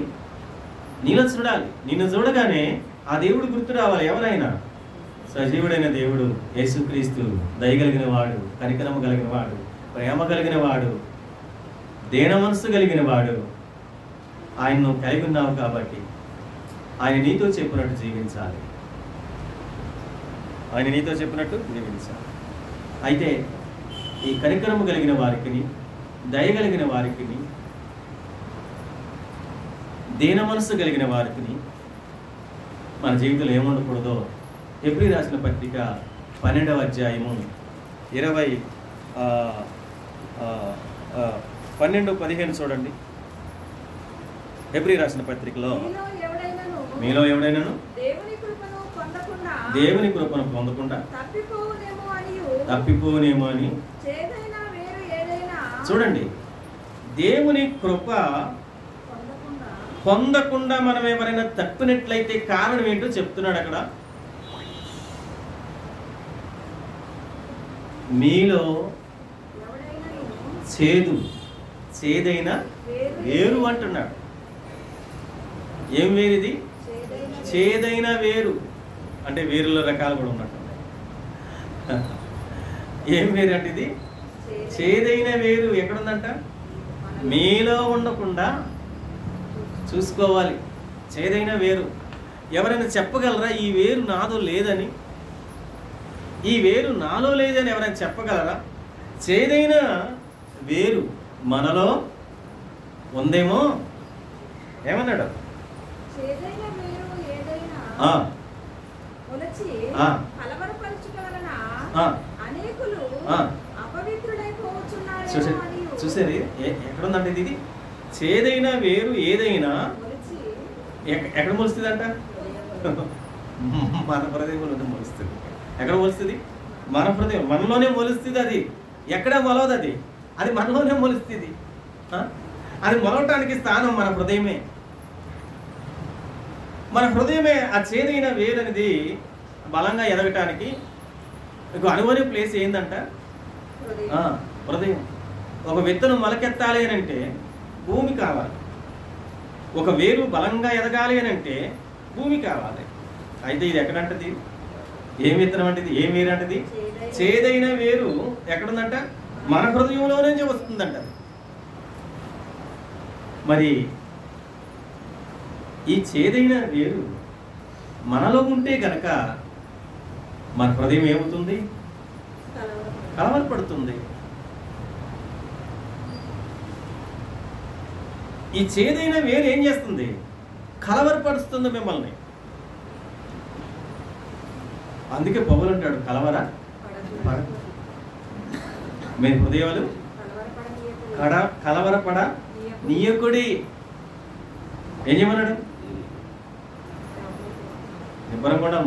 S2: నీలో చూడాలి. నిన్ను చూడగానే ఆ దేవుడు గుర్తు రావాలి. ఎవరైనా సజీవుడైన దేవుడు యేసుక్రీస్తు దయగలిగిన వాడు, కనికరము కలిగిన వాడు, ప్రేమ కలిగిన వాడు, దేన మనస్సు కలిగిన వాడు. ఆయన నువ్వు కలిగి ఉన్నావు కాబట్టి ఆయన నీతో చెప్పినట్టు జీవించాలి, ఆయన నీతో చెప్పినట్టు జీవించాలి. అయితే ఈ కనికరము కలిగిన వారికి, దయగలిగిన వారికి, దేన మనస్సు కలిగిన వారికి మన జీవితంలో ఏముండకూడదో హెబ్రీ రాసిన పత్రిక 12వ అధ్యాయము 12-15 చూడండి. హెబ్రీ రాసిన పత్రికలో మీలో ఎవడైనాను దేవుని కృపను పొందకుండా తప్పిపోనేమో అని చూడండి. దేవుని కృప పొందకుండా మనం ఎవరైనా తప్పినట్లయితే కారణం ఏంటో చెప్తున్నాడు అక్కడ. మీలో చేదైన వేరు అంటున్నాడు. ఏం వేరు ఇది? చేదైన వేరు. అంటే వేరులో రకాలు కూడా ఉన్నట్టున్నాయి. ఏం వేరు అంటే ఇది? చేదైన వేరు. ఎక్కడుందంట? మీలో ఉండకుండా చూసుకోవాలి. చేదైన వేరు. ఎవరైనా చెప్పగలరా ఈ వేరు నాదో లేదని? ఈ వేరు నాలో లేదని ఎవరైనా చెప్పగలరా? చేదైన వేరు మనలో ఉందేమో. ఏమన్నాడు? చూసేది ఎక్కడుందంటే ఇది చేదైన వేరు ఏదైనా ఎక్కడ మొలుస్తుందంట? మన హృదయంలోనే మొలుస్తుంది. ఎక్కడ మొలుస్తుంది? మన హృదయం, మనలోనే మొలుస్తుంది. అది ఎక్కడ మొలవదు, అది మనలోనే మొలుస్తుంది. అది మొలవటానికి స్థానం మన హృదయమే. మన హృదయమే ఆ చేదైన వేరు అనేది బలంగా ఎదగటానికి అనువైన ప్లేస్ ఏందంట? హృదయం. ఒక విత్తనం మొలకెత్తాలి అని అంటే భూమి కావాలి. ఒక వేరు బలంగా ఎదగాలి అని అంటే భూమి కావాలి. అయితే ఇది ఎక్కడంటది? ఏం విత్తనం అంటది? ఏం వేరు అంటది? చేదైన వేరు ఎక్కడుందంట? మన హృదయంలోనే వస్తుందంట. మరి ఈ చేదైన వేరు మనలో ఉంటే గనక మన హృదయం ఏమవుతుంది? కలవరపడుతుంది. ఈ చేదైన వేరు ఏం చేస్తుంది? కలవరపరుస్తుంది మిమ్మల్ని. అందుకే పౌలు అంటాడు కలవర మీ హృదయాలు కలవరపడ నీయకుడి. ఏం చేయమన్నాడు? నిబ్బరంగా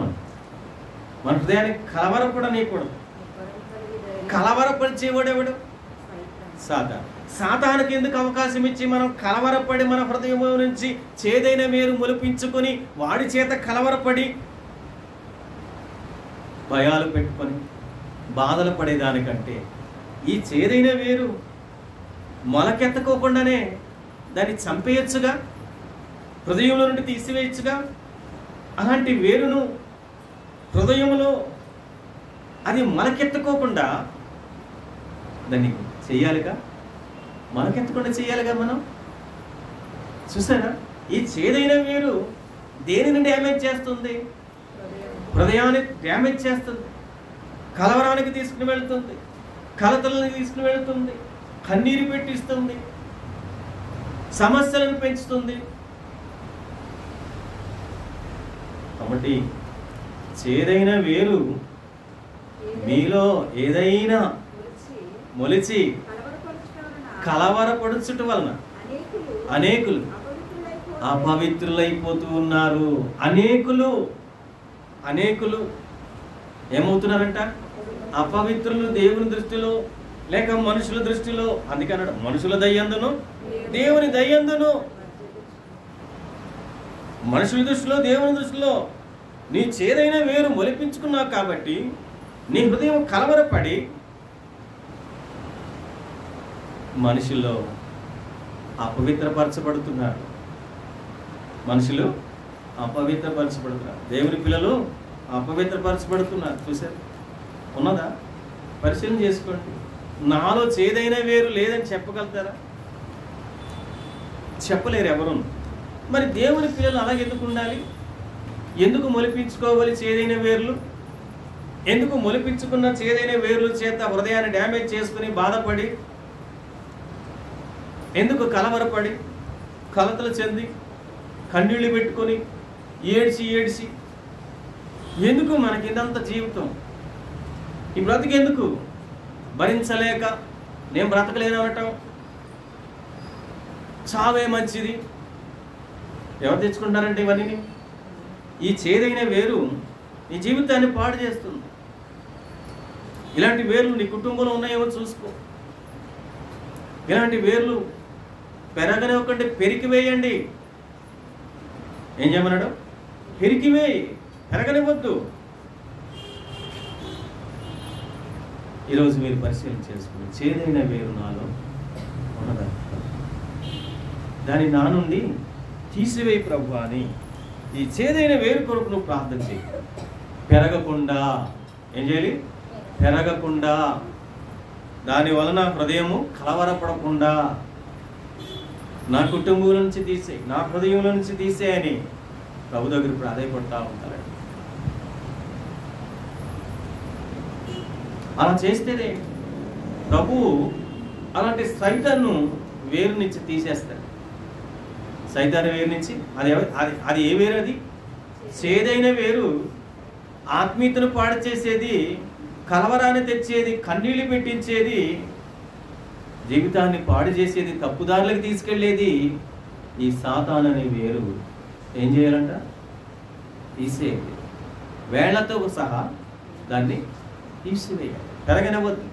S2: మన హృదయాన్ని కలవరపడనీయకూడదు. కలవరపరిచేవాడెవడు? సాతాను. సాతానుకి ఎందుకు అవకాశం ఇచ్చి మనం కలవరపడి మన హృదయం నుంచి చేదైన వేరు మొలిపించుకొని వాడి చేత కలవరపడి భయాలు పెట్టుకొని బాధలు పడేదానికంటే ఈ చేదైన వేరు మొలకెత్తకోకుండానే దాన్ని చంపేయచ్చుగా, హృదయంలో నుండి తీసివేయచ్చుగా. అలాంటి వేరును హృదయంలో అది మొలకెత్తుకోకుండా దాన్ని చెయ్యాలిగా, మొలకెత్తకుండా చెయ్యాలిగా. మనం చూసారా, ఈ చేదైన వేరు దేనిని డ్యామేజ్ చేస్తుంది? హృదయాన్ని డ్యామేజ్ చేస్తుంది, కలవరానికి తీసుకుని వెళుతుంది, కలతలను తీసుకుని వెళుతుంది, కన్నీరు పెట్టిస్తుంది, సమస్యలను పెంచుతుంది. కాబట్టి చేదైన వేరు మీలో ఏదైనా మొలిచి కలవరపడుచుట వలన అనేకులు అపవిత్రులైపోతూ ఉన్నారు. అనేకులు ఏమవుతున్నారంట? అపవిత్రులు దేవుని దృష్టిలో లేక మనుషుల దృష్టిలో. అందుకే అన్నాడు, మనుషుల దయ్యందును దేవుని దయ్యందును. మనుషుల దృష్టిలో దేవుని దృష్టిలో నీ చేదైన వేరు మొలిపించుకున్నావు కాబట్టి నీ హృదయం కలవరపడి మనుషుల్లో అపవిత్రపరచబడుతున్నారు. మనుషులు అపవిత్రపరచబడుతున్నారు, దేవుని పిల్లలు అపవిత్రపరచబడుతున్నారు. చూసారు, ఉన్నదా? పరిశీలన చేసుకోండి. నాలో చేదైన వేరు లేదని చెప్పగలుగుతారా? చెప్పలేరు ఎవరు. మరి దేవుని పిల్లలు అలాగే ఎందుకు ఉండాలి? ఎందుకు మొలిపించుకోవాలి చేదైన వేర్లు? ఎందుకు మొలిపించుకున్న చేదైన వేర్ల చేత హృదయాన్ని డ్యామేజ్ చేసుకుని బాధపడి, ఎందుకు కలవరపడి కలతలు చెంది కన్నీళ్ళు పెట్టుకొని ఏడ్చి ఎందుకు మనకి ఇదంత జీవితం? ఈ బ్రతికెందుకు? భరించలేక నేను బ్రతకలేనవటం, చావే మంచిది. ఎవరు తెచ్చుకుంటారంటే ఇవన్నీ? ఈ చేదైన వేరు నీ జీవితాన్ని పాడు చేస్తుంది. ఇలాంటి వేర్లు నీ కుటుంబంలో ఉన్నాయేమో చూసుకో. ఇలాంటి వేర్లు పెరగనివ్వకండి, పెరికివేయండి. ఏం చేయమన్నాడు? పెరికివేయి, పెరగనివ్వద్దు. ఈరోజు మీరు పరిశీలన చేసుకుని చేదైన వేరు నాలో ఉన్నదా, దాన్ని నా నుండి తీసివేయి ప్రభు అని ఈ చేదైన వేరు కొరకు నువ్వు ప్రార్థన చేయి. పెరగకుండా ఏం చేయాలి? పెరగకుండా, దాని వలన హృదయము కలవరపడకుండా నా కుటుంబం నుంచి తీసే, నా హృదయం నుంచి తీసే అని ప్రభు దగ్గర ప్రాధాయపడతా ఉంటారండి. అలా చేస్తేనే ప్రభువు అలాంటి సైతాన్ని వేరు నుంచి తీసేస్తాడు. సైతాన్ని వేరు నుంచి అది ఏ వేరు? అది చేదైన వేరు. ఆత్మీయతను పాడు చేసేది, కలవరాన్ని తెచ్చేది, కన్నీళ్లు పెట్టించేది, జీవితాన్ని పాడు చేసేది, తప్పుదారులకు తీసుకెళ్లేది ఈ సాతాను అనే వేరు. ఏం చేయాలంట? తీసేయాలి, వేళ్లతో సహా దాన్ని తీసివేయాలి. పెరగనివ్వద్దు.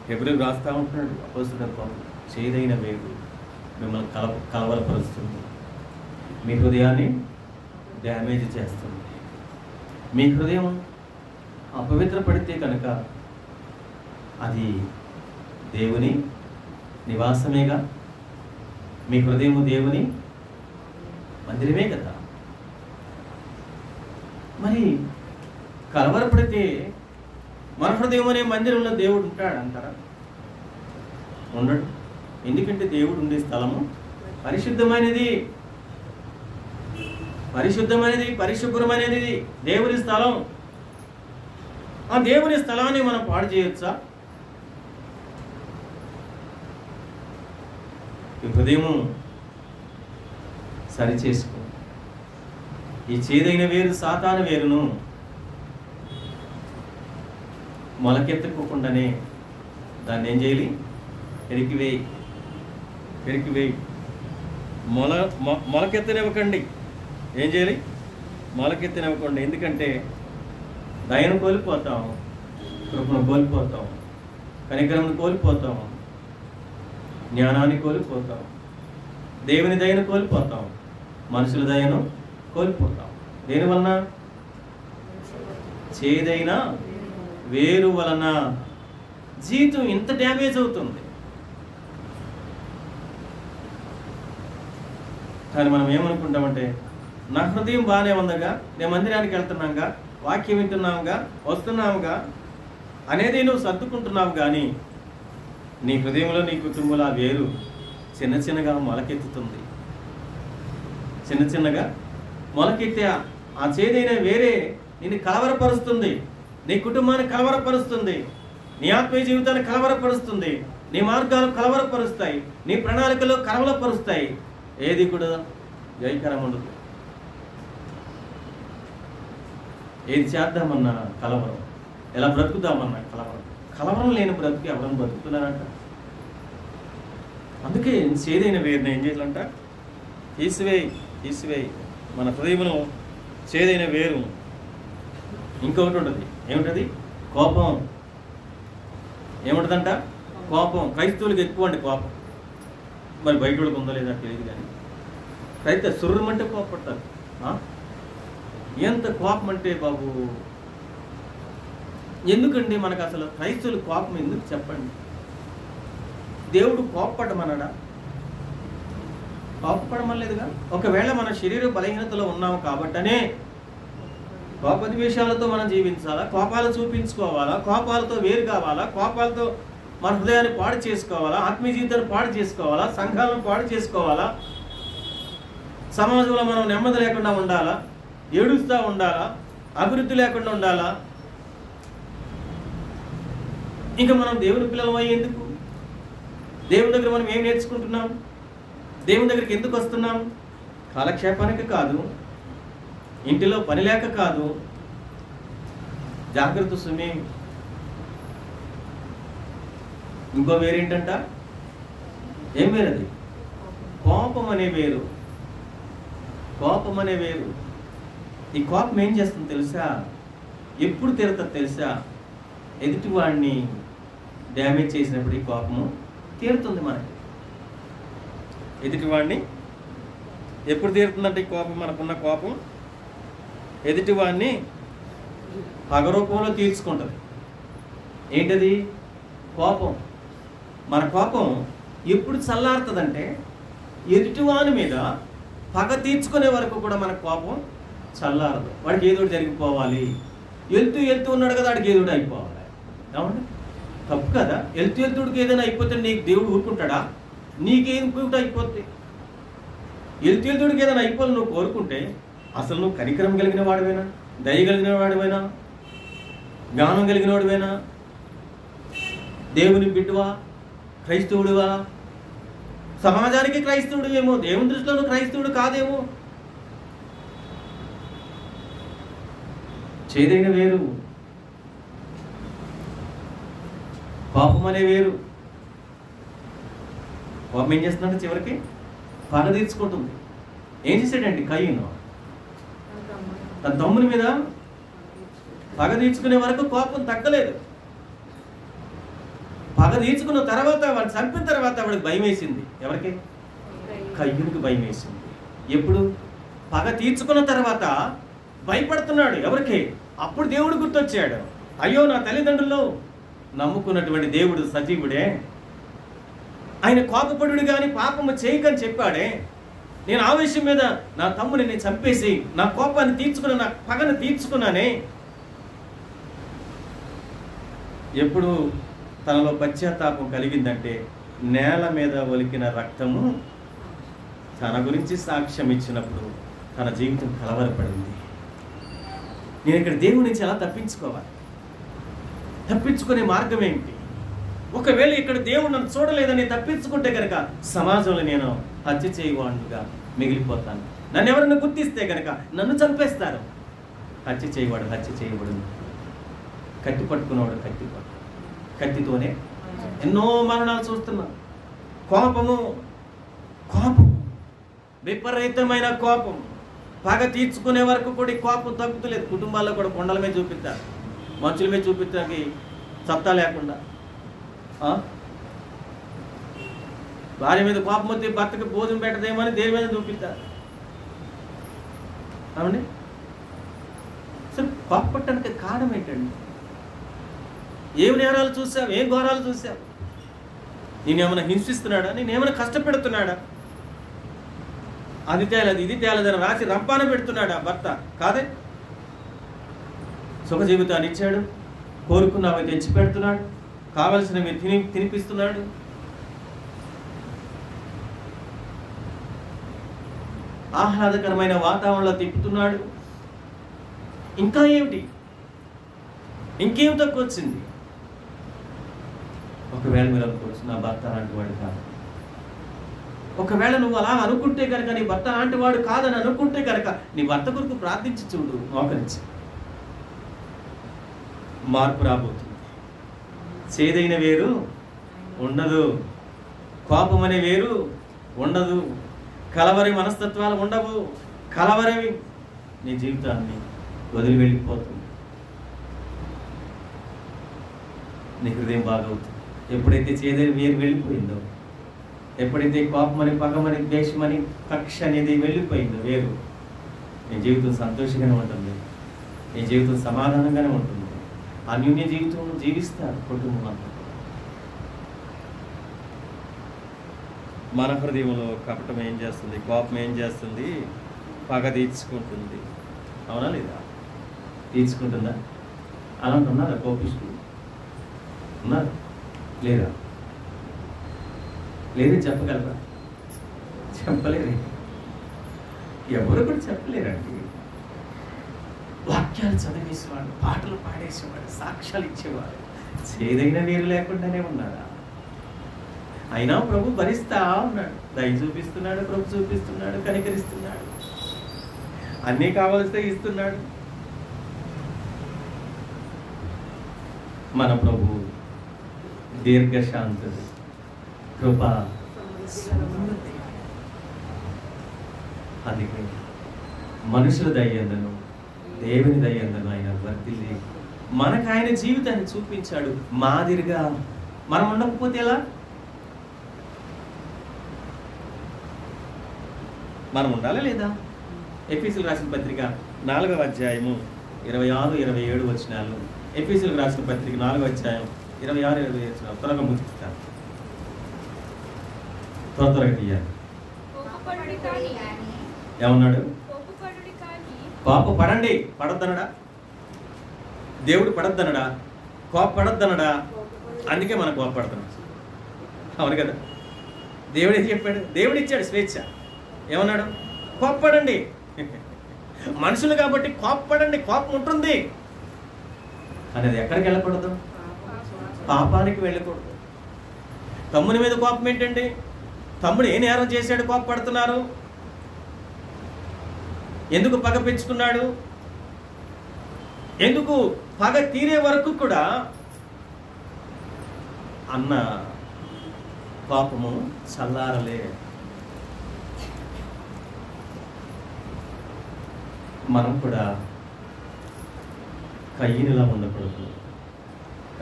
S2: హెబ్రీయులకు రాస్తా ఉంటున్నాడు అపోస్తలుడైన పౌలు, చేదైన వేరు మిమ్మల్ని కలవరపరుస్తుంది, మీ హృదయాన్ని డ్యామేజ్ చేస్తుంది. మీ హృదయం అపవిత్రపడితే కనుక అది దేవుని నివాసమేగా. మీ హృదయము దేవుని మందిరమే కదా. మరి కలవరపడితే మన హృదయం అనే మందిరంలో దేవుడు ఉంటాడు అంటారా? ఉండడు. ఎందుకంటే దేవుడు ఉండే స్థలము పరిశుద్ధమైనది, పరిశుభ్రమైనది దేవుని స్థలం. ఆ దేవుని స్థలాన్ని మనం పాడు చేయొచ్చా? ఈ హృదయము సరిచేసుకో. ఈ చేదైన వేరు, సాతాను వేరును మొలకెత్తుకోకుండానే దాన్ని ఏం చేయాలి? పెరికివేయి. పెరికి వేయి. మొలకెత్తనివ్వకండి. ఏం చేయాలి? మొలకెత్తనివ్వకండి. ఎందుకంటే దయను కోల్పోతాం, కృపను కోల్పోతాం, కనికరమును కోల్పోతాం, జ్ఞానాన్ని కోల్పోతాం, దేవుని దయను కోల్పోతాం, మనుషుల దయను కోల్పోతాం. దేనివలన? చేదైన వేరు వలన జీవితం ఇంత డ్యామేజ్ అవుతుంది. కానీ మనం ఏమనుకుంటామంటే, నా హృదయం బాగానే ఉందగా, నేను మందిరానికి వెళ్తున్నాగా, వాక్యం వింటున్నాముగా, వస్తున్నాముగా అనేది నువ్వు సర్దుకుంటున్నావు. కానీ నీ హృదయంలో, నీ కుటుంబంలో ఆ వేరు చిన్న చిన్నగా మొలకెత్తుతుంది. చిన్న చిన్నగా మొలకెత్తే ఆ చేదైన వేరే నిన్ను కలవరపరుస్తుంది, నీ కుటుంబాన్ని కలవరపరుస్తుంది, నీ ఆత్మీయ జీవితాన్ని కలవరపరుస్తుంది, నీ మార్గాలు కలవరపరుస్తాయి, నీ ప్రణాళికలు కలవరపరుస్తాయి. ఏది కూడా జయకరం ఉండదు. ఏది చేద్దామన్నా కలవరం, ఎలా బ్రతుకుదామన్నా కలవరం. కలవరం లేని బ్రతుకు ఎవరైనా బ్రతుకుతున్నారంట. అందుకే చేదైన వేరుని ఏం చేయాలంట? తీసివేయి. మన హృదయంలో చేదైన వేరు. ఇంకొకటి ఉంటుంది. ఏముంటుంది? కోపం. ఏముంటుందంట? కోపం. క్రైస్తవులకు ఎక్కువ అండి కోపం. మరి బయట వాళ్ళకి ఉందో లేదా తెలియదు. కానీ క్రైస్తవ సుర్రమంటే కోపడతారు. ఎంత కోపం అంటే బాబు, ఎందుకండి మనకు అసలు క్రైస్తవులు కోపం ఎందుకు చెప్పండి? దేవుడు కోపపడమన్నాడా? కోపపడమలేదుగా. ఒకవేళ మన శరీర బలహీనతలో ఉన్నాము కాబట్టనే కోపద్వేషాలతో మనం జీవించాలా? కోపాలు చూపించుకోవాలా? కోపాలతో వేరు కావాలా? కోపాలతో మన హృదయాన్ని పాడు చేసుకోవాలా? ఆత్మీయ జీవితాన్ని పాడు చేసుకోవాలా? సంఘాలను పాడు చేసుకోవాలా? సమాజంలో మనం నెమ్మది లేకుండా ఉండాలా? ఏడుస్తూ ఉండాలా? అభివృద్ధి లేకుండా ఉండాలా? ఇంకా మనం దేవుని పిల్లలం అయ్యేందుకు? దేవుని దగ్గర మనం ఏం నేర్చుకుంటున్నాం? దేవుని దగ్గరికి ఎందుకు వస్తున్నాం? కాలక్షేపానికి కాదు, ఇంటిలో పని లేక కాదు. జాగ్రత్త సుమి. ఇంకో వేరేంటంట? ఏం వేరది? కోపం అనే వేరు. కోపం అనే వేరు. ఈ కోపం ఏం చేస్తుంది తెలుసా? ఎప్పుడు తీరుతుంది తెలుసా? ఎదుటివాడిని డ్యామేజ్ చేసినప్పుడు ఈ కోపము తీరుతుంది మనకి. ఎదుటివాడిని ఎప్పుడు తీరుతుందంటే ఈ కోపం, మనకున్న కోపం ఎదుటివాడిని పగరూపంలో తీర్చుకుంటుంది. ఏంటది? కోపం. మన కోపం ఎప్పుడు చల్లారుతుందంటే ఎదుటివాని మీద పగ తీర్చుకునే వరకు కూడా మన కోపం చల్లారదు. వాడికి ఏదో జరిగిపోవాలి. వెళ్తూ ఉన్నాడు కదా, వాడికి ఏదో అయిపోవాలి. అవును, తప్పు కదా. వెళ్తుడికి ఏదైనా అయిపోతే నీకు దేవుడు ఊరుకుంటాడా? నీకేం అయిపోద్ది? వెళ్తుడికి ఏదైనా అయిపోవాలి నువ్వు కోరుకుంటే అసలు నువ్వు కనికరం కలిగిన వాడివేనా? దయ కలిగిన వాడివేనా? జ్ఞానం కలిగిన వాడివేనా? దేవుని బిడ్డవా? క్రైస్తవుడివా? సమాజానికి క్రైస్తవుడు ఏమో, దేవుని దృష్టిలో నువ్వు క్రైస్తవుడు కాదేమో. చేదైన వేరు, కోపం అనే వేరు. కోపం ఏం చేస్తుందంటే చివరికి పగ తీర్చుకుంటుంది. ఏం చేశాడండి కయీను? తన తమ్ముని మీద పగ తీర్చుకునే వరకు కోపం తగ్గలేదు. పగ తీర్చుకున్న తర్వాత, వాడిని చంపిన తర్వాత వాడికి భయం వేసింది. ఎవరికి? కయ్యూనికి భయం వేసింది. ఎప్పుడు? పగ తీర్చుకున్న తర్వాత భయపడుతున్నాడు. ఎవరికి? అప్పుడు దేవుడు గుర్తొచ్చాడు. అయ్యో, నా తల్లిదండ్రులు నమ్ముకున్నటువంటి దేవుడు సజీవుడే, ఆయన కోపపడుడు కానీ పాపము చేయకని చెప్పాడే. నేను ఆవేశం మీద నా తమ్ముని నేను చంపేసి నా కోపాన్ని తీర్చుకున్నా, నా పగను తీర్చుకున్నానే. ఎప్పుడు తనలో పశ్చాత్తాపం కలిగిందంటే నేల మీద ఒలికిన రక్తము తన గురించి సాక్ష్యం ఇచ్చినప్పుడు తన జీవితం కలవరపడింది. నేను ఇక్కడ దేవుడి నుంచి ఎలా తప్పించుకోవాలి? తప్పించుకునే మార్గం ఏంటి? ఒకవేళ ఇక్కడ దేవుడు నన్ను చూడలేదని తప్పించుకుంటే కనుక సమాజంలో నేను హత్య చేయవాడుగా మిగిలిపోతాను. నన్ను ఎవరన్నా గుర్తిస్తే కనుక నన్ను చంపేస్తారు. హత్య చేయవాడు హత్య చేయబడు, కత్తి పట్టుకున్నవాడు కత్తితోనే ఎన్నో మరణాలు చూస్తున్నాం. కోపము కోపం, విపరీతమైన కోపం. పగ తీర్చుకునే వరకు కూడా ఈ కోపం తగ్గుతలేదు. కుటుంబాల్లో కూడా కొండల మీద చూపిస్తారు, మనుషుల మీద చూపించడానికి సత్తా లేకుండా. భార్య మీద కోపం వస్తే భర్తకి భోజనం పెట్టదేమో అని దేని మీద చూపిస్తారు. అవునండి, అసలు కోపపట్టడానికి కారణం ఏంటండి? ఏమి నేరాలు చూసావు, ఏం ఘోరాలు చూసావు? నేనేమైనా హింసిస్తున్నాడా, నేనేమైనా కష్టపెడుతున్నాడా? అది తేలదు ఇది తేలదని రాసి రంపాన పెడుతున్నాడా భర్త? కాదే. సుఖ జీవితాన్ని ఇచ్చాడు, కోరుకున్నవి తెచ్చి పెడుతున్నాడు, కావలసినవి తినిపిస్తున్నాడు. ఆహ్లాదకరమైన వాతావరణంలో తిప్పుతున్నాడు. ఇంకా ఏమిటి? ఇంకేం తక్కువ వచ్చింది? ఒకవేళ మీరు అనుకోవచ్చు, నా భర్త అలాంటి వాడు కాదు. ఒకవేళ నువ్వు అలా అనుకుంటే కనుక, నీ భర్త అలాంటి వాడు కాదని అనుకుంటే కనుక, నీ భర్త కొరకు ప్రార్థించి చూడు, మోకరించి. మార్పు రాబోతుంది. చేదైన వేరు ఉండదు, కోపం అనే వేరు ఉండదు, కలవరి మనస్తత్వాలు ఉండవు. కలవరి నీ జీవితాన్ని వదిలి వెళ్ళిపోతుంది. నీ హృదయం బాగవుతుంది. ఎప్పుడైతే చేదైన వేరు వెళ్ళిపోయిందో, ఎప్పుడైతే కోపమని, పగమని, ద్వేషమని, కక్ష అనేది వెళ్ళిపోయిందో వేరు, నీ జీవితం సంతోషంగానే ఉంటుంది, నీ జీవితం సమాధానంగానే ఉంటుంది. అన్యోన్య జీవితం జీవిస్తారు కుటుంబం అంతా. మన హృదయంలో కపటం ఏం చేస్తుంది? కోపం ఏం చేస్తుంది? పగ తీర్చుకుంటుంది. అవునా లేదా? తీర్చుకుంటుందా? అలాంటి ఉన్నారా కోపిష్టి? ఉన్నారు లేదా? లేదని చెప్పగలరా? చెప్పలేరు. ఎవరు కూడా చెప్పలేరండి. వాక్యాలు చదివేసేవాడు, పాటలు పాడేసేవాడు, సాక్ష్యాలు ఇచ్చేవాడు, చేదైన వేరు లేకుండానే ఉన్నారా? అయినా ప్రభు భరిస్తా ఉన్నాడు, దయ చూపిస్తున్నాడు, ప్రభు చూపిస్తున్నాడు, కనికరిస్తున్నాడు, అన్నీ కావలిస్తే ఇస్తున్నాడు. మన ప్రభు దీర్ఘశాంతుడు, కృపా. అందుకే మనుషుల దయ్యందను, దేవుని దయ్యందను ఆయన వర్తిల్లి మనకు ఆయన జీవితాన్ని చూపించాడు మాదిరిగా. మనం ఉండకపోతే ఎలా? మనం ఉండాలా లేదా? ఎఫెసీయులకు రాసిన పత్రిక 4వ అధ్యాయము 26, 27 వచనాలు. ఎఫెసీయులకు రాసిన పత్రిక 4వ అధ్యాయం 26, 27 వచనాలు. త్వరగా ముగిస్తాను, త్వరగా తీయాలి. ఏమన్నాడు? కోపపడండి. పడద్దనడా? దేవుడు పడద్దనడా? కోపపడద్దనడా? అందుకే మనం కోపపడుతున్నాం. అవును కదా? దేవుడు ఏం చెప్పాడు? దేవుడు ఇచ్చాడు స్వేచ్ఛ. ఏమన్నాడు? కోపపడండి. మనుషులు కాబట్టి కోపపడండి, కోపం ఉంటుంది అనేది ఎక్కడికి వెళ్ళకూడదు? పాపానికి వెళ్ళకూడదు. తమ్ముని మీద కోపం ఏంటండి? తమ్ముడు ఏ నేరం చేశాడు కోపపడుతున్నారు? ఎందుకు పగ పెంచుకున్నాడు? ఎందుకు పగ తీరే వరకు కూడా అన్న కోపము చల్లారలే. మనం కూడా కయ్యనిలా ఉండకూడదు.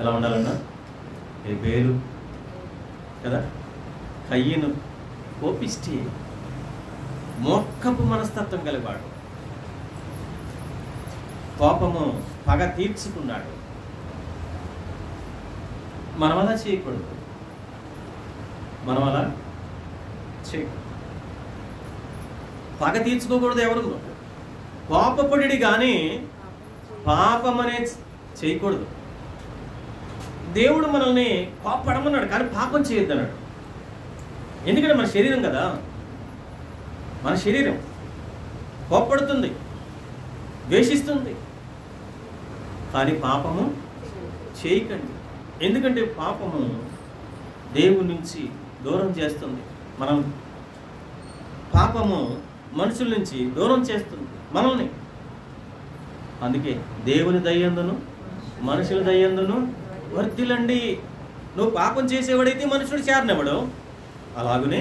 S2: ఎలా ఉండాలన్నా? హేబేలు కదా, కయ్యను కోపిష్టి, మోక్కపు మనస్తత్వం కలిగాడు. కోపము పగ తీర్చుకున్నాడు. మనం అలా చేయకూడదు. మనం అలా చేయకూడదు. పగ తీర్చుకోకూడదు. ఎవరు కోపపడి కానీ పాపం అనేది చేయకూడదు. దేవుడు మనల్ని కోపడమన్నాడు కానీ పాపం చేయొద్దన్నాడు. ఎందుకంటే మన శరీరం కదా, మన శరీరం కోపడుతుంది, ద్వేషిస్తుంది, కానీ పాపము చేయకండి. ఎందుకంటే పాపము దేవుడి నుంచి దూరం చేస్తుంది. మనం పాపము మనుషుల నుంచి దూరం చేస్తుంది మనల్ని. అందుకే దేవుని దయ్యందును మనుషుల దయ్యందును వర్తిల్లండి. నువ్వు పాపం చేసేవాడైతే మనుషుడు చేరనివ్వడు, అలాగనే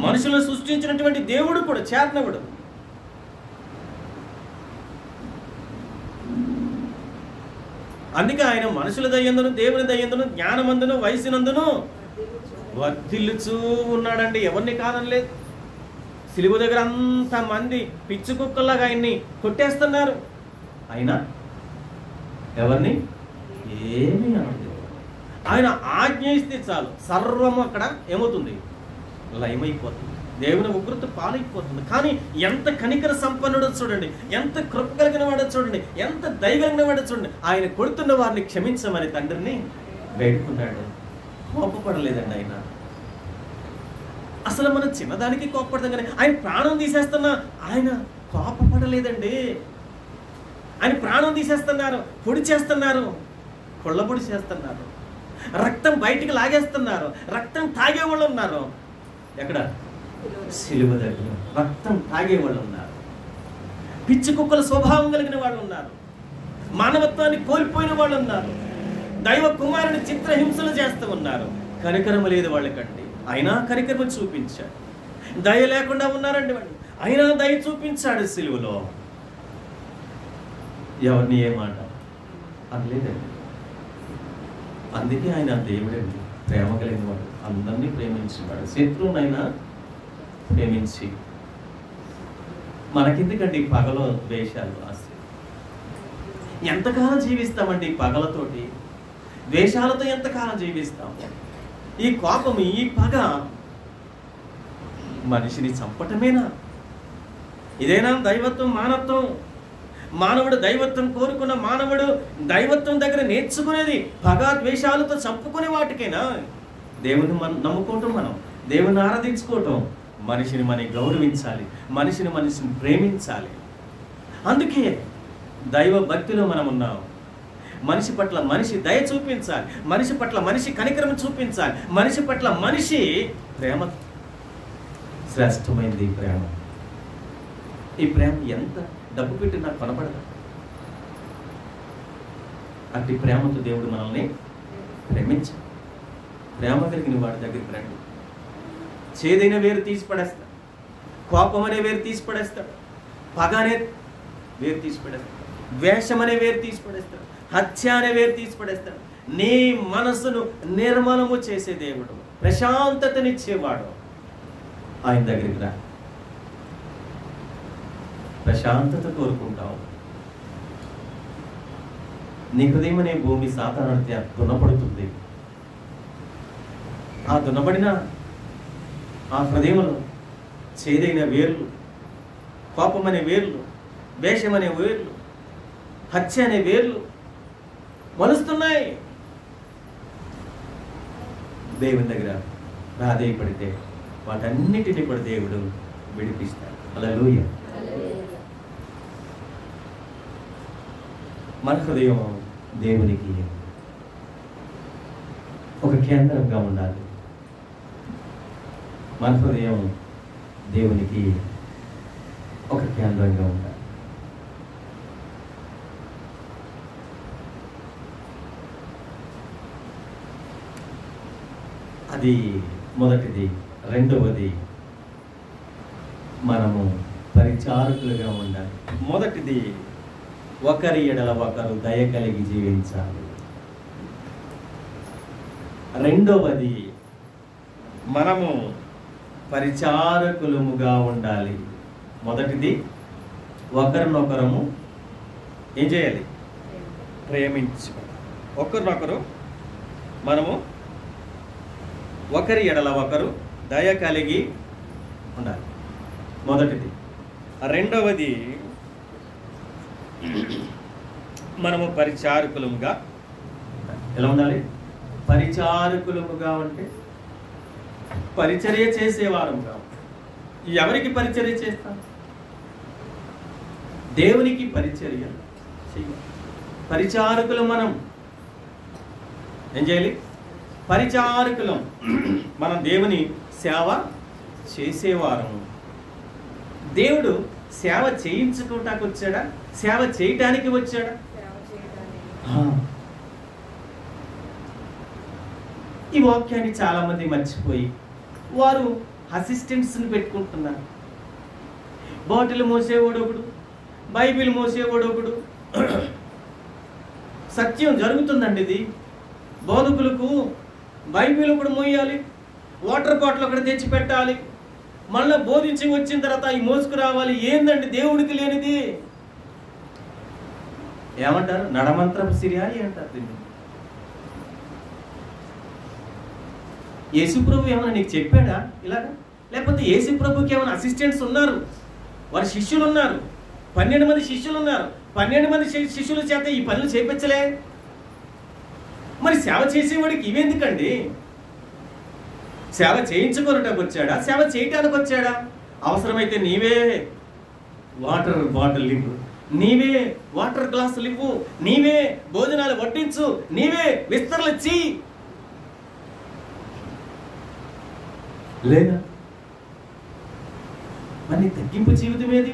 S2: మనుషులను సృష్టించినటువంటి దేవుడు కూడా చేతనవుడు. అందుకే ఆయన మనుషుల దయ్యందును దేవుని దయ్యందును జ్ఞానమందును వయసునందును వర్ధిల్లుచూ ఉన్నాడండి. ఎవరిని కాదనలేదు. సిలువ దగ్గర అంతమంది పిచ్చి కుక్కల్లాగా ఆయన్ని కొట్టేస్తున్నారు. అయినా ఎవరిని ఏమీ అనలేదు. ఆయన ఆజ్ఞ ఇస్తే చాలు సర్వం అక్కడ ఏమవుతుంది? లయమైపోతుంది. దేవుని ఉగ్రత పాలైపోతుంది. కానీ ఎంత కనికర సంపన్నుడో చూడండి, ఎంత కృప కలిగిన వాడో చూడండి, ఎంత దయ కలిగిన వాడో చూడండి. ఆయన కొడుతున్న వారిని క్షమించమని తండ్రిని వేడుకున్నాడు. కోపపడలేదండి ఆయన. అసలు మనం చిన్నదానికి కోపపడతాం కానీ ఆయన ప్రాణం తీసేస్తున్నా ఆయన కోపపడలేదండి. ఆయన ప్రాణం తీసేస్తున్నారు, పొడి చేస్తున్నారు, కొళ్ళబొడి చేస్తున్నారు, రక్తం బయటికి లాగేస్తున్నారు, రక్తం తాగేవాళ్ళు ఉన్నారు. ఎక్కడ? సిలువ దగ్గర రక్తం తాగేవాళ్ళు ఉన్నారు. పిచ్చి కుక్కల స్వభావం కలిగిన వాళ్ళు ఉన్నారు. మానవత్వాన్ని కోల్పోయిన వాళ్ళు ఉన్నారు. దైవ కుమారుని చిత్రహింసలు చేస్తూ ఉన్నారు. కనికరము లేదు వాళ్ళకండి. అయినా కనికరము చూపించాడు. దయ లేకుండా ఉన్నారండి వాళ్ళు. అయినా దయ చూపించాడు సిలువలో. ఎవరిని ఏమాట అనలేదండి. అందుకే ఆయన దేవుడండి, ప్రేమ కలిగిన వాడు, అందరినీ ప్రేమించేవాడు, శత్రువునైనా ప్రేమించి. మనకెందుకండి పగలో ద్వేషాలు, ఆస్తి? ఎంతకాలం జీవిస్తామండి పగలతోటి, ద్వేషాలతో ఎంతకాలం జీవిస్తాం? ఈ కోపం, ఈ పగ మనిషిని చంపటమేనా? ఇదేనా దైవత్వం, మానవత్వం? మానవుడు దైవత్వం కోరుకున్న మానవుడు దైవత్వం దగ్గర నేర్చుకునేది పగ ద్వేషాలతో చంపుకునే వాటికైనా? దేవుని నమ్ముకోవటం, మనం దేవుని ఆరాధించుకోవటం, మనిషిని మనం గౌరవించాలి, మనిషిని ప్రేమించాలి. అందుకే దైవ భక్తిలో మనం ఉన్నాం. మనిషి పట్ల మనిషి దయ చూపించాలి, మనిషి పట్ల మనిషి కనికరం చూపించాలి, మనిషి పట్ల మనిషి ప్రేమ. శ్రేష్టమైనది ప్రేమ. ఈ ప్రేమ ఎంత డబ్బు పెట్టి నాకు కనపడదు. అట్టి ప్రేమతో దేవుడు మనల్ని ప్రేమించాలి. ప్రేమ కలిగిన వాడి దగ్గరికి రండి. చేదైన వేరు తీసి పడేస్తాడు, కోపం అనే వేరు తీసి పడేస్తాడు, పగ అనే వేరు తీసి పడేస్తాడు, ద్వేషం అనే వేరు తీసి పడేస్తాడు, హత్య అనే వేరు తీసి పడేస్తాడు. నీ మనసును నిర్మలము చేసే దేవుడు, ప్రశాంతతనిచ్చేవాడు. ఆయన దగ్గరికి రా. ప్రశాంతత కోరుకుంటావు. నీ హృదయం అనే భూమి సాధారణత దున్నపడుతుంది. ఆ దున్నబడిన ఆ హృదయంలో చేదైన వేర్లు, కోపం అనే వేర్లు, వేషం అనే వేర్లు, హత్య అనే వేర్లు మొలుస్తున్నాయి. దేవుని దగ్గర ప్రాధేయపడితే వాటన్నిటిని కూడా దేవుడు విడిపిస్తాడు. హల్లెలూయా. మన హృదయం దేవునికి ఒక కేంద్రంగా ఉండాలి. మన హృదయం దేవునికి ఒక కేంద్రంగా ఉండాలి. అది మొదటిది. రెండవది, మనము పరిచారకులుగా ఉండాలి. మొదటిది, ఒకరి ఎడల ఒకరు దయ కలిగి జీవించాలి. రెండవది, మనము పరిచారకులముగా ఉండాలి. మొదటిది, ఒకరినొకరము ఏం చేయాలి? ప్రేమించు. ఒకరినొకరు మనము ఒకరి ఎడల ఒకరు దయ కలిగి ఉండాలి. మొదటిది. రెండవది, మనము పరిచారకులముగా ఎలా ఉండాలి? పరిచారకులముగా అంటే పరిచర్య చేసేవారముగా. ఎవరికి పరిచర్య చేస్తాం? దేవునికి పరిచర్య చేయాలి. పరిచారకులం. మనం ఏం చేయాలి? పరిచారకులం. మనం దేవుని సేవ చేసేవారము. దేవుడు సేవ చేయించుకోవటానికి వచ్చాడా? సేవ చేయటానికి వచ్చాడా? ఈ వాక్యాన్ని చాలా మంది మర్చిపోయి వారు అసిస్టెంట్స్ని పెట్టుకుంటున్నారు. బాటిల్ మోసేవాడు ఒకడు, బైబిల్ మోసేవాడు ఒకడు. సత్యం జరుగుతుందండి ఇది. బోధకులకు బైబిల్ ఒకడు మోయాలి, వాటర్ బాటిల్ ఒకటి తెచ్చి పెట్టాలి, మళ్ళీ బోధించి వచ్చిన తర్వాత ఈ మోసుకు రావాలి. ఏందండి దేవుడికి లేనిది? ఏమంటారు? నడమంత్రం సిరియాని అంటారు దీన్ని. యేసుప్రభు ఏమైనా నీకు చెప్పాడా ఇలాగా? లేకపోతే యేసుప్రభుకి ఏమైనా అసిస్టెంట్స్ ఉన్నారు, వారి శిష్యులు ఉన్నారు, 12 మంది శిష్యులు ఉన్నారు. 12 మంది శిష్యుల చేత ఈ పనులు చేయించలే? మరి సేవ చేసేవాడికి ఇవెందుకండి? సేవ చేయించుకోవటానికి వచ్చాడా, సేవ చేయటానికి వచ్చాడా? అవసరమైతే నీవే వాటర్ బాటిల్ ఇవ్వు, నీవే వాటర్ గ్లాసులు ఇవ్వు, నీవే భోజనాలు వడ్డించు, నీవే విస్తరలు చెయ్యి. లేదా మరి తగ్గింపు జీవితం ఏది?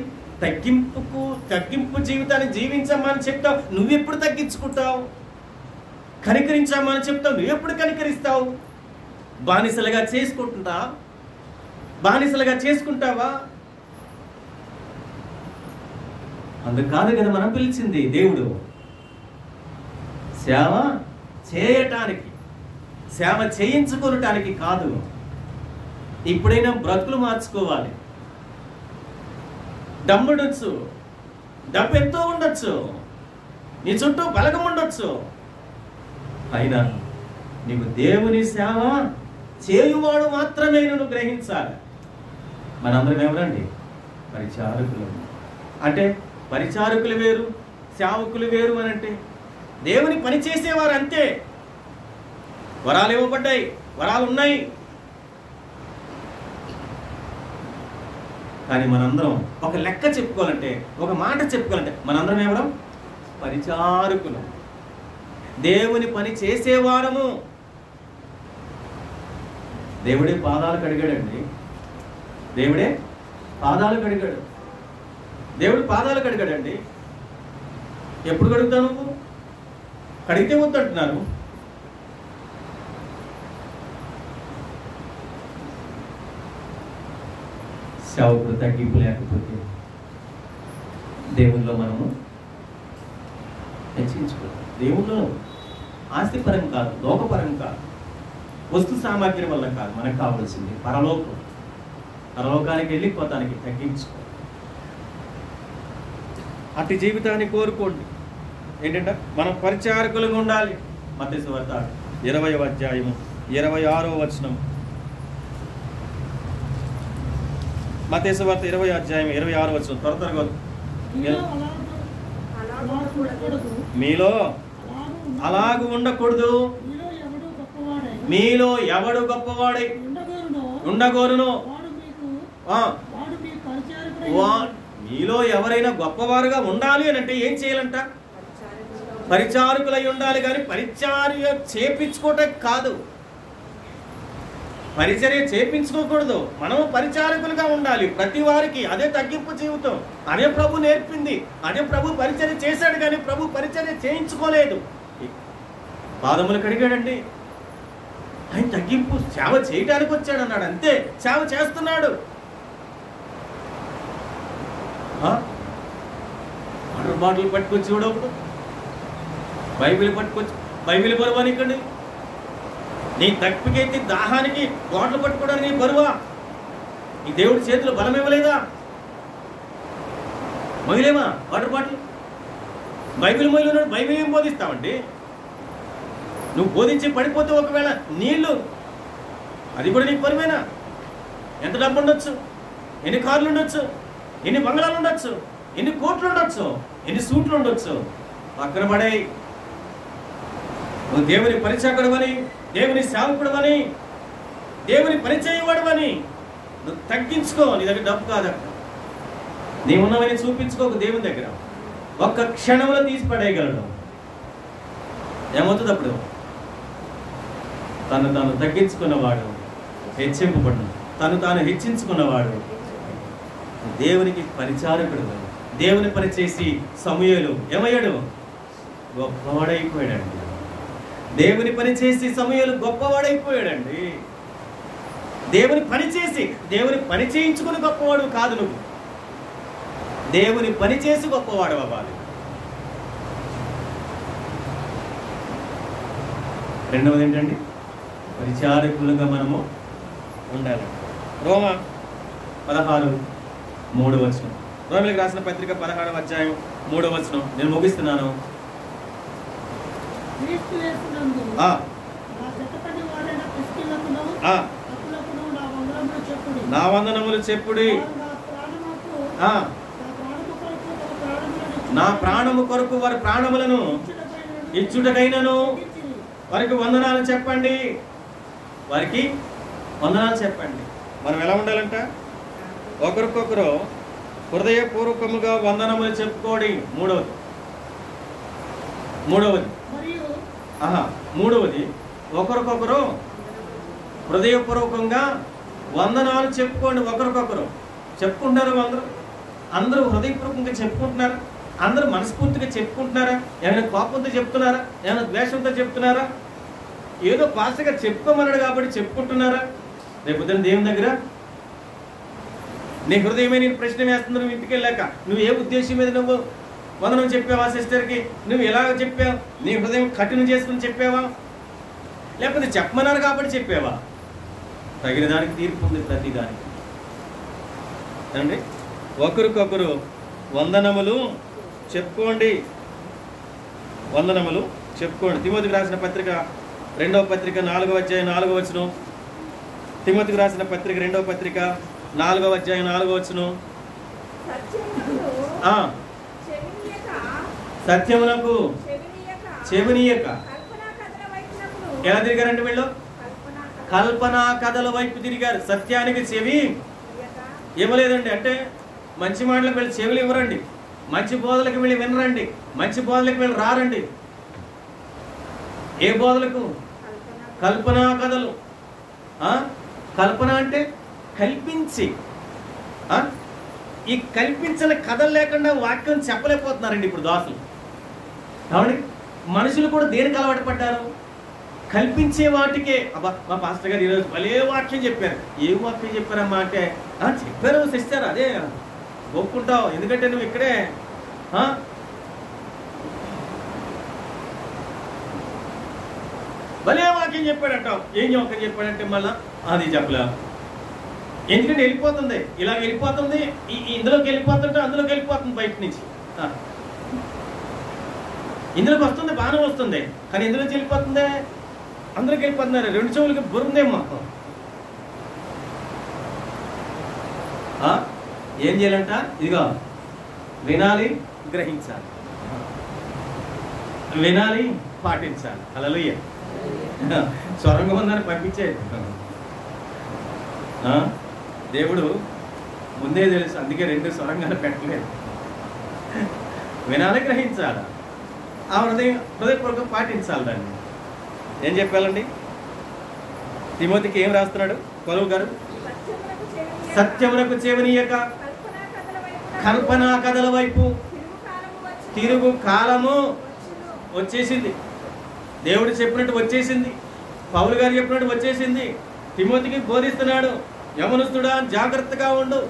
S2: తగ్గింపు జీవితాన్ని జీవించమని చెప్తావు, నువ్వెప్పుడు తగ్గించుకుంటావు? కనికరించామని చెప్తావు, నువ్వెప్పుడు కనికరిస్తావు? బానిసలుగా చేసుకుంటావా? అందుకు కాదు కదా మనం పిలిచింది దేవుడు. సేవ చేయటానికి, సేవ చేయించుకోవటానికి కాదు. ఇప్పుడైనా బ్రతుకులు మార్చుకోవాలి. డబ్బుండొచ్చు, డబ్బు ఎంతో ఉండొచ్చు, నీ చుట్టూ బలగం ఉండొచ్చు, అయినా నీకు దేవుని సేవ చేయువాడు మాత్రమే నువ్వు గ్రహించాలి. మనందరం ఎవరండి? పరిచారకులు. అంటే పరిచారకులు వేరు, సేవకులు వేరు అని అంటే దేవుని పని చేసేవారు అంతే. వరాలు ఇవ్వబడ్డాయి, వరాలు ఉన్నాయి, కానీ మనందరం ఒక లెక్క చెప్పుకోవాలంటే, ఒక మాట చెప్పుకోవాలంటే మనందరం ఎవరం? పరిచారకులు, దేవుని పని చేసేవారము. దేవుడే పాదాలు కడిగాడండి. దేవుడే పాదాలు కడిగాడు. దేవుడు పాదాలు కడిగాడండి. ఎప్పుడు కడుగుతావు నువ్వు? కడిగితే వద్దంటున్నారు. సేవకుడు తగ్గింపు లేకపోతే దేవుల్లో మనము హెచ్చించుకోవాలి. దేవుల్లో ఆస్తిపరం కాదు, లోకపరం కాదు, వస్తు సామాగ్రి వల్ల కాదు. మనకు కావాల్సింది పరలోకం. పరలోకానికి వెళ్ళిపోతానికి తగ్గించుకోవాలి. అట్టి జీవితాన్ని కోరుకోండి. ఏంటంటే మనం పరిచారకులుగా ఉండాలి. మత్తయి సువార్త 20వ అధ్యాయము 26వ వచనం. మత్తయి సువార్త 20వ అధ్యాయం 26వ వచనం. త్వరగా మీలో అలాగూ ఉండకూడదు. మీలో ఎవడు గొప్పవాడై ఉండగోరును, మీలో ఎవరైనా గొప్పవారుగా ఉండాలి అని అంటే ఏం చేయాలంట? పరిచారకులై ఉండాలి. కానీ పరిచర్య చేపించుకోవటం కాదు, పరిచర్య చేపించుకోకూడదు. మనం పరిచారకులుగా ఉండాలి ప్రతి వారికి. అదే తగ్గింపు జీవితం. అదే ప్రభు నేర్పింది, అదే ప్రభు పరిచర్య చేశాడు. కానీ ప్రభు పరిచర్య చేయించుకోలేదు. పాదములు కడిగాడండి. ఆయన తగ్గింపు సేవ చేయడానికి వచ్చాడు అన్నాడు, అంతే. సేవ చేస్తున్నాడు. వాటర్ బాటిల్ పట్టుకొచ్చి చూడప్పుడు, బైబిల్ పట్టుకొచ్చి, బైబిల్ బరువా నీకండి? నీ తప్పికైతే దాహానికి బాటిల్ పట్టుకోవడానికి నీ బరువా? ఈ దేవుడి చేతిలో బలం ఇవ్వలేదా? మొయ్యలేమా వాటర్ బాటిల్? బైబిల్ మొయ్యలు బైబిల్ ఏం బోధిస్తావండి? నువ్వు బోధించి పడిపోతే ఒకవేళ నీళ్లు, అది కూడా నీకు బరువేనా? ఎంత డబ్బు ఉండొచ్చు, ఎన్ని కార్లు ఉండొచ్చు, ఎన్ని బంగ్లాలు ఉండొచ్చు, ఎన్ని కోట్లు ఉండొచ్చు, ఎన్ని సూట్లు ఉండొచ్చు, పక్కన పడే. నువ్వు దేవుని పరిచారకుడు అని, దేవుని సేవకుడు అని, దేవుని పరిచయవాడు అని నువ్వు తగ్గించుకో. నీ దగ్గర డబ్బు కాదక్క, నీవున్నవని చూపించుకోకు. దేవుని దగ్గర ఒక్క క్షణంలో తీసి పడేయగలడు. ఏమవుతుంది అప్పుడు? తను తాను తగ్గించుకున్నవాడు హెచ్చింపబడు, తను తాను హెచ్చించుకున్నవాడు దేవునికి పరిచారకుడు. దేవుని పని చేసి సమూయేలు ఏమయ్యాడు? గొప్పవాడైపోయాడండి. దేవుని పని చేసి సమూయేలు గొప్పవాడైపోయాడండి. దేవుని పని చేసి, దేవుని పని చేయించుకుని గొప్పవాడు కాదు నువ్వు. దేవుని పని చేసి గొప్పవాడు అవ్వాలి. రెండవది ఏంటండి? పరిచారకులుగా మనము ఉండాలి. రోమ 16:3 రోమిలకు రాసిన పత్రిక 16వ అధ్యాయం 3వ వచనం. నేను ముగిస్తున్నాను.
S4: క్రీస్తు యేసునందు
S2: ఆ,
S4: నా జతపని వారైన క్రిస్టియన్లకును
S2: ఆ,
S4: అప్పులకును నా వందనములు చెప్పుడి.
S2: నా వందనములు చెప్పుడి.
S4: వారు నా ప్రాణముకు
S2: ఆ,
S4: నా ప్రాణము కొరకు తమ ప్రాణములను
S2: నా ప్రాణము కొరకు వారి ప్రాణములను ఇచ్చుటకైనను వారికి వందనాలు చెప్పండి. వారికి వందనాలు చెప్పండి. మనం ఎలా ఉండాలంట? ఒకరికొకరు హృదయపూర్వకముగా వందనములు చెప్పుకోండి. మూడవది
S4: మరియు
S2: మూడవది ఒకరికొకరు హృదయపూర్వకంగా వందనాలు చెప్పుకోండి. ఒకరికొకరు చెప్పుకుంటారు. అందరూ హృదయపూర్వకంగా చెప్పుకుంటున్నారా? అందరూ మనస్ఫూర్తిగా చెప్పుకుంటున్నారా? ఏమైనా కోపంతో చెప్తున్నారా? ఏమైనా ద్వేషంతో చెప్తున్నారా? ఏదో పాస్టర్గా చెప్పుకోమన్నాడు కాబట్టి చెప్పుకుంటున్నారా? రేపు దేవుని దగ్గర నీ హృదయమే నేను ప్రశ్న వేస్తుంది. నువ్వు ఇంటికి వెళ్ళాక నువ్వు ఏ ఉద్దేశం మీద నువ్వు వందనం చెప్పావా? సిస్టర్కి నువ్వు ఎలాగ చెప్పావు? నీ హృదయం కఠినం చేసుకుని చెప్పావా? లేకపోతే చెప్పమన్నారు కాబట్టి చెప్పావా? తగిన దానికి తీర్పు ఉంది ప్రతి దానికి. అండి, ఒకరికొకరు వందనములు చెప్పుకోండి. వందనములు చెప్పుకోండి. తిమోతికి రాసిన పత్రిక 2వ పత్రిక 4వ అధ్యాయం 4వ వచనం. తిమోతికి రాసిన పత్రిక 2వ పత్రిక 4వ అధ్యాయం 4వ వచనం. సత్యమునకు చెవినీయక. ఎలా తిరిగారంటే వీళ్ళు? కల్పనా కథల వైపు తిరిగారు. సత్యానికి చెవి ఇవ్వలేదండి. అంటే మంచి మాటలకు వీళ్ళు చెవులు ఇవ్వరండి. మంచి బోధలకు వీళ్ళు వినరండి. మంచి బోధలకు వీళ్ళు రారండి. ఏ బోధలకు? కల్పనా కథలు. కల్పన అంటే కల్పించి, ఈ కల్పించిన కథలు లేకుండా వాక్యం చెప్పలేకపోతున్నారండి ఇప్పుడు దాసులు. కాబట్టి మనుషులు కూడా దేనికి అలవాటు పడ్డారు? కల్పించే వాటికే. అబ్బా, మా పాస్టర్ గారు ఈరోజు భలే వాక్యం చెప్పారు. ఏం వాక్యం చెప్పారమ్మా అంటే, చెప్పారు సిస్టర్, అదే ఒప్పుకుంటావు, ఎందుకంటే నువ్వు ఇక్కడే భలే వాక్యం చెప్పాడంటావు. ఏం వాక్యం చెప్పాడంటే మళ్ళా అది చెప్పలే. ఎందుకంటే వెళ్ళిపోతుంది, ఇలా వెళ్ళిపోతుంది, ఇందులోకి వెళ్ళిపోతుంటే అందులోకి వెళ్ళిపోతుంది. బయట నుంచి ఇందులోకి వస్తుంది, బాగానే వస్తుంది, కానీ ఇందులోకి వెళ్ళిపోతుంది, అందరికి వెళ్ళిపోతున్నారు. 2 చెవులకి బురుందేమో. ఏం చేయాలంట? ఇదిగో వినాలి, గ్రహించాలి, వినాలి, పాటించాలి. హల్లెలూయా. స్వరంగం ఉందని పంపించేది దేవుడు ముందే తెలుసు, అందుకే 2 స్వరంగాలు పెట్టలేదు. వినాలి, గ్రహించాలి, ఆ హృదయపూర్వకం పాటించాలి. దాన్ని ఏం చెప్పాలండి? తిమోతికి ఏం రాస్తున్నాడు పౌలు గారు? సత్యమునకు చెవినీయక కల్పనా కథల వైపు తిరుగు కాలము వచ్చేసింది. దేవుడు చెప్పినట్టు వచ్చేసింది. పౌలు గారు చెప్పినట్టు వచ్చేసింది. తిమోతికి బోధిస్తున్నాడు, యవనస్తుడా జాగ్రత్తగా ఉండు,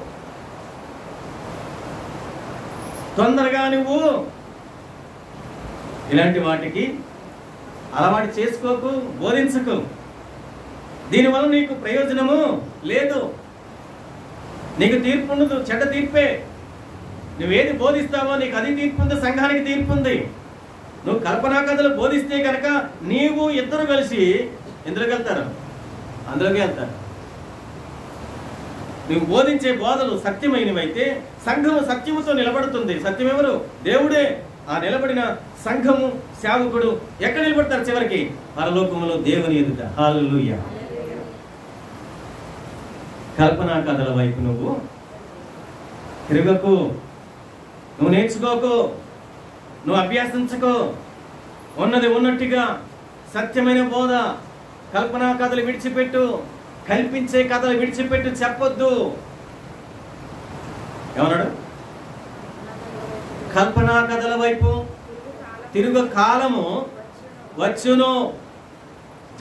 S2: తొందరగా నువ్వు ఇలాంటి వాటికి అలవాటు చేసుకోకు, బోధించకు. దీనివల్ల నీకు ప్రయోజనము లేదు, నీకు తీర్పు ఉండదు, చెడ్డ తీర్పే. నువ్వేది బోధిస్తావో నీకు అది తీర్పు ఉంది, సంఘానికి తీర్పు ఉంది. నువ్వు కల్పనా కథలు బోధిస్తే కనుక నీవు ఇద్దరు కలిసి ఎందులోకి వెళ్తారు? అందులోకి వెళ్తారు. నువ్వు బోధించే బోధలు సత్యమైనవైతే సంఘము సత్యముతో నిలబడుతుంది. సత్యం ఎవరు? దేవుడే. ఆ నిలబడిన సంఘము, సేవకుడు ఎక్కడ నిలబడతారు? చివరికి పరలోకములో దేవుని ఎదుట. హల్లెలూయా. కల్పనా కథల వైపు నువ్వు తిరగకు, నువ్వు నేర్చుకోకు, నువ్వు అభ్యాసించుకో. ఉన్నది ఉన్నట్టుగా సత్యమైన బోధ, కల్పనా కథలు విడిచిపెట్టు, కల్పించే కథలు విడిచిపెట్టు, చెప్పొద్దు. ఏమన్నాడు? కల్పనా కథల వైపు తిరుగు కాలము వచ్చును.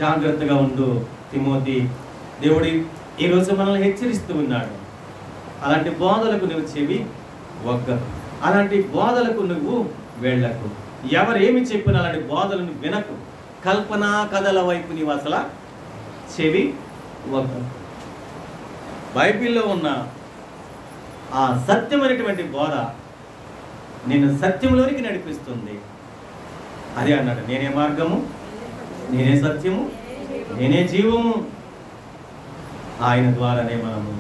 S2: జాగ్రత్తగా ఉండు తిమోతి. దేవుడి ఈరోజు మనల్ని హెచ్చరిస్తూ ఉన్నాడు. అలాంటి బోధలకు నువ్వు చెవి ఒగ్గకు, అలాంటి బోధలకు నువ్వు వెళ్ళకు. ఎవరేమి చెప్పినా అలాంటి బోధలను వినకు. కల్పనా కథల వైపు నీవు అసలు చెవి ఒగ్గకు. బైబిల్లో ఉన్న ఆ సత్యమైనటువంటి బోధ నిన్ను సత్యంలోనికి నడిపిస్తుంది. అదే అన్నాడు, నేనే మార్గము, నేనే సత్యము, నేనే జీవము. ఆయన ద్వారానే మనము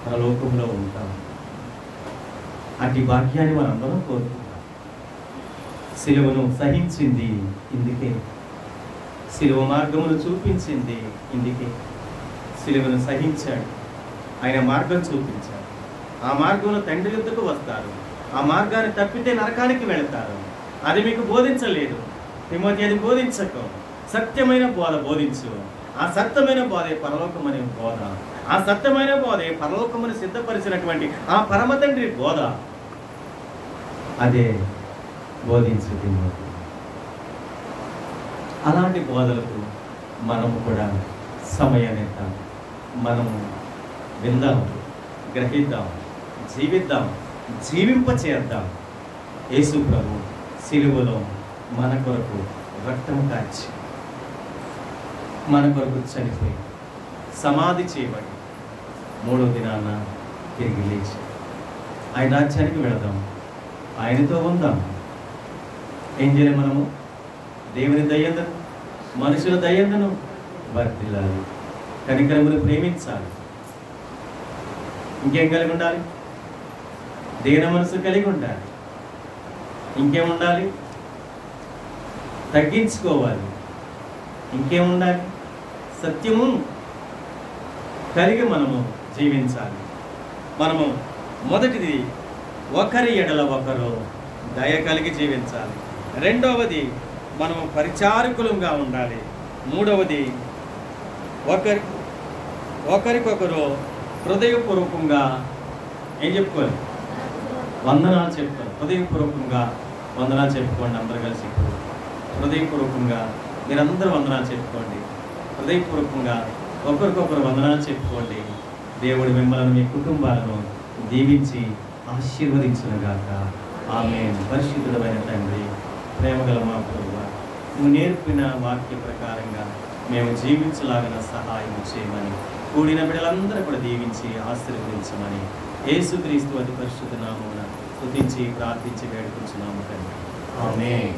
S2: పరలోకంలో ఉంటాం. అట్టి వాక్యాన్ని మనందరం కోరుకుంటాం. సిలువను సహించింది ఇందుకే, సిలువ మార్గమును చూపించింది ఇందుకే. సిలువను సహించాడు, ఆయన మార్గం చూపించాడు. ఆ మార్గంలో తండ్రి యొద్దకు వస్తారు. ఆ మార్గాన్ని తప్పితే నరకానికి వెళతారు. అది మీకు బోధించలేదు తిమోతి, అది బోధించకు. సత్యమైన బోధ బోధించు. ఆ సత్యమైన బోధే పరలోకమనే బోధ. ఆ సత్యమైన బోధే పరలోకమును సిద్ధపరిచినటువంటి ఆ పరమ తండ్రి బోధ. అదే బోధించు తిమోతి. అలాంటి బోధలకు మనము కూడా సమయాన్ని ఇద్దాం. మనము విందాం, గ్రహిద్దాం, జీవిద్దాం, జీవింపచేద్దాం. యేసు ప్రభు సిలువలో మన కొరకు రక్తం కాచి, మన కొరకు చనిపోయి, సమాధి చేయబడి, 3వ దినాన తిరిగి లేచి ఆయన రాజ్యానికి వెళదాం. ఆయనతో ఉందాం. ఏం చేయాలి మనము? దేవుని దయ్యందను, మనుషుల దయ్యందను వర్తిల్లాలి. కనికరమును ప్రేమించాలి. ఇంకేం కలిగి ఉండాలి? దీన మనసు కలిగి ఉండాలి. ఇంకేముండాలి? తగ్గించుకోవాలి. ఇంకేముండాలి? సత్యము కలిగి మనము జీవించాలి. మనము మొదటిది ఒకరి ఎడల ఒకరు దయ కలిగి జీవించాలి. రెండవది మనము పరిచారకులంగా ఉండాలి. మూడవది ఒకరికొకరు హృదయపూర్వకంగా ఏం చెప్పుకోవాలి? వందనాలు చెప్పుకోవాలి. హృదయపూర్వకంగా వందనాలు చెప్పుకోండి. అందరూ కలిసి హృదయపూర్వకంగా మీరందరూ వందనాలు చెప్పుకోండి. హృదయపూర్వకంగా ఒకరికొకరు వందనాలు చెప్పుకోండి. దేవుడు మిమ్మల్ని, మీ కుటుంబాలను దీవించి ఆశీర్వదించునుగాక. ఆమేన్. పరిశుద్ధుడైన తండ్రి, ప్రేమగల మా ప్రభువా, నువ్వు నేర్పిన వాక్య ప్రకారంగా మేము జీవించలాగిన సహాయం చేయమని, కూడిన బిడ్డలందరూ కూడా దీవించి ఆశీర్వదించమని యేసుక్రీస్తు అతి పరిశుద్ధ నామమున స్తుతించి ప్రార్థించి వేడుకుంటున్నాము తండ్రి. ఆమేన్.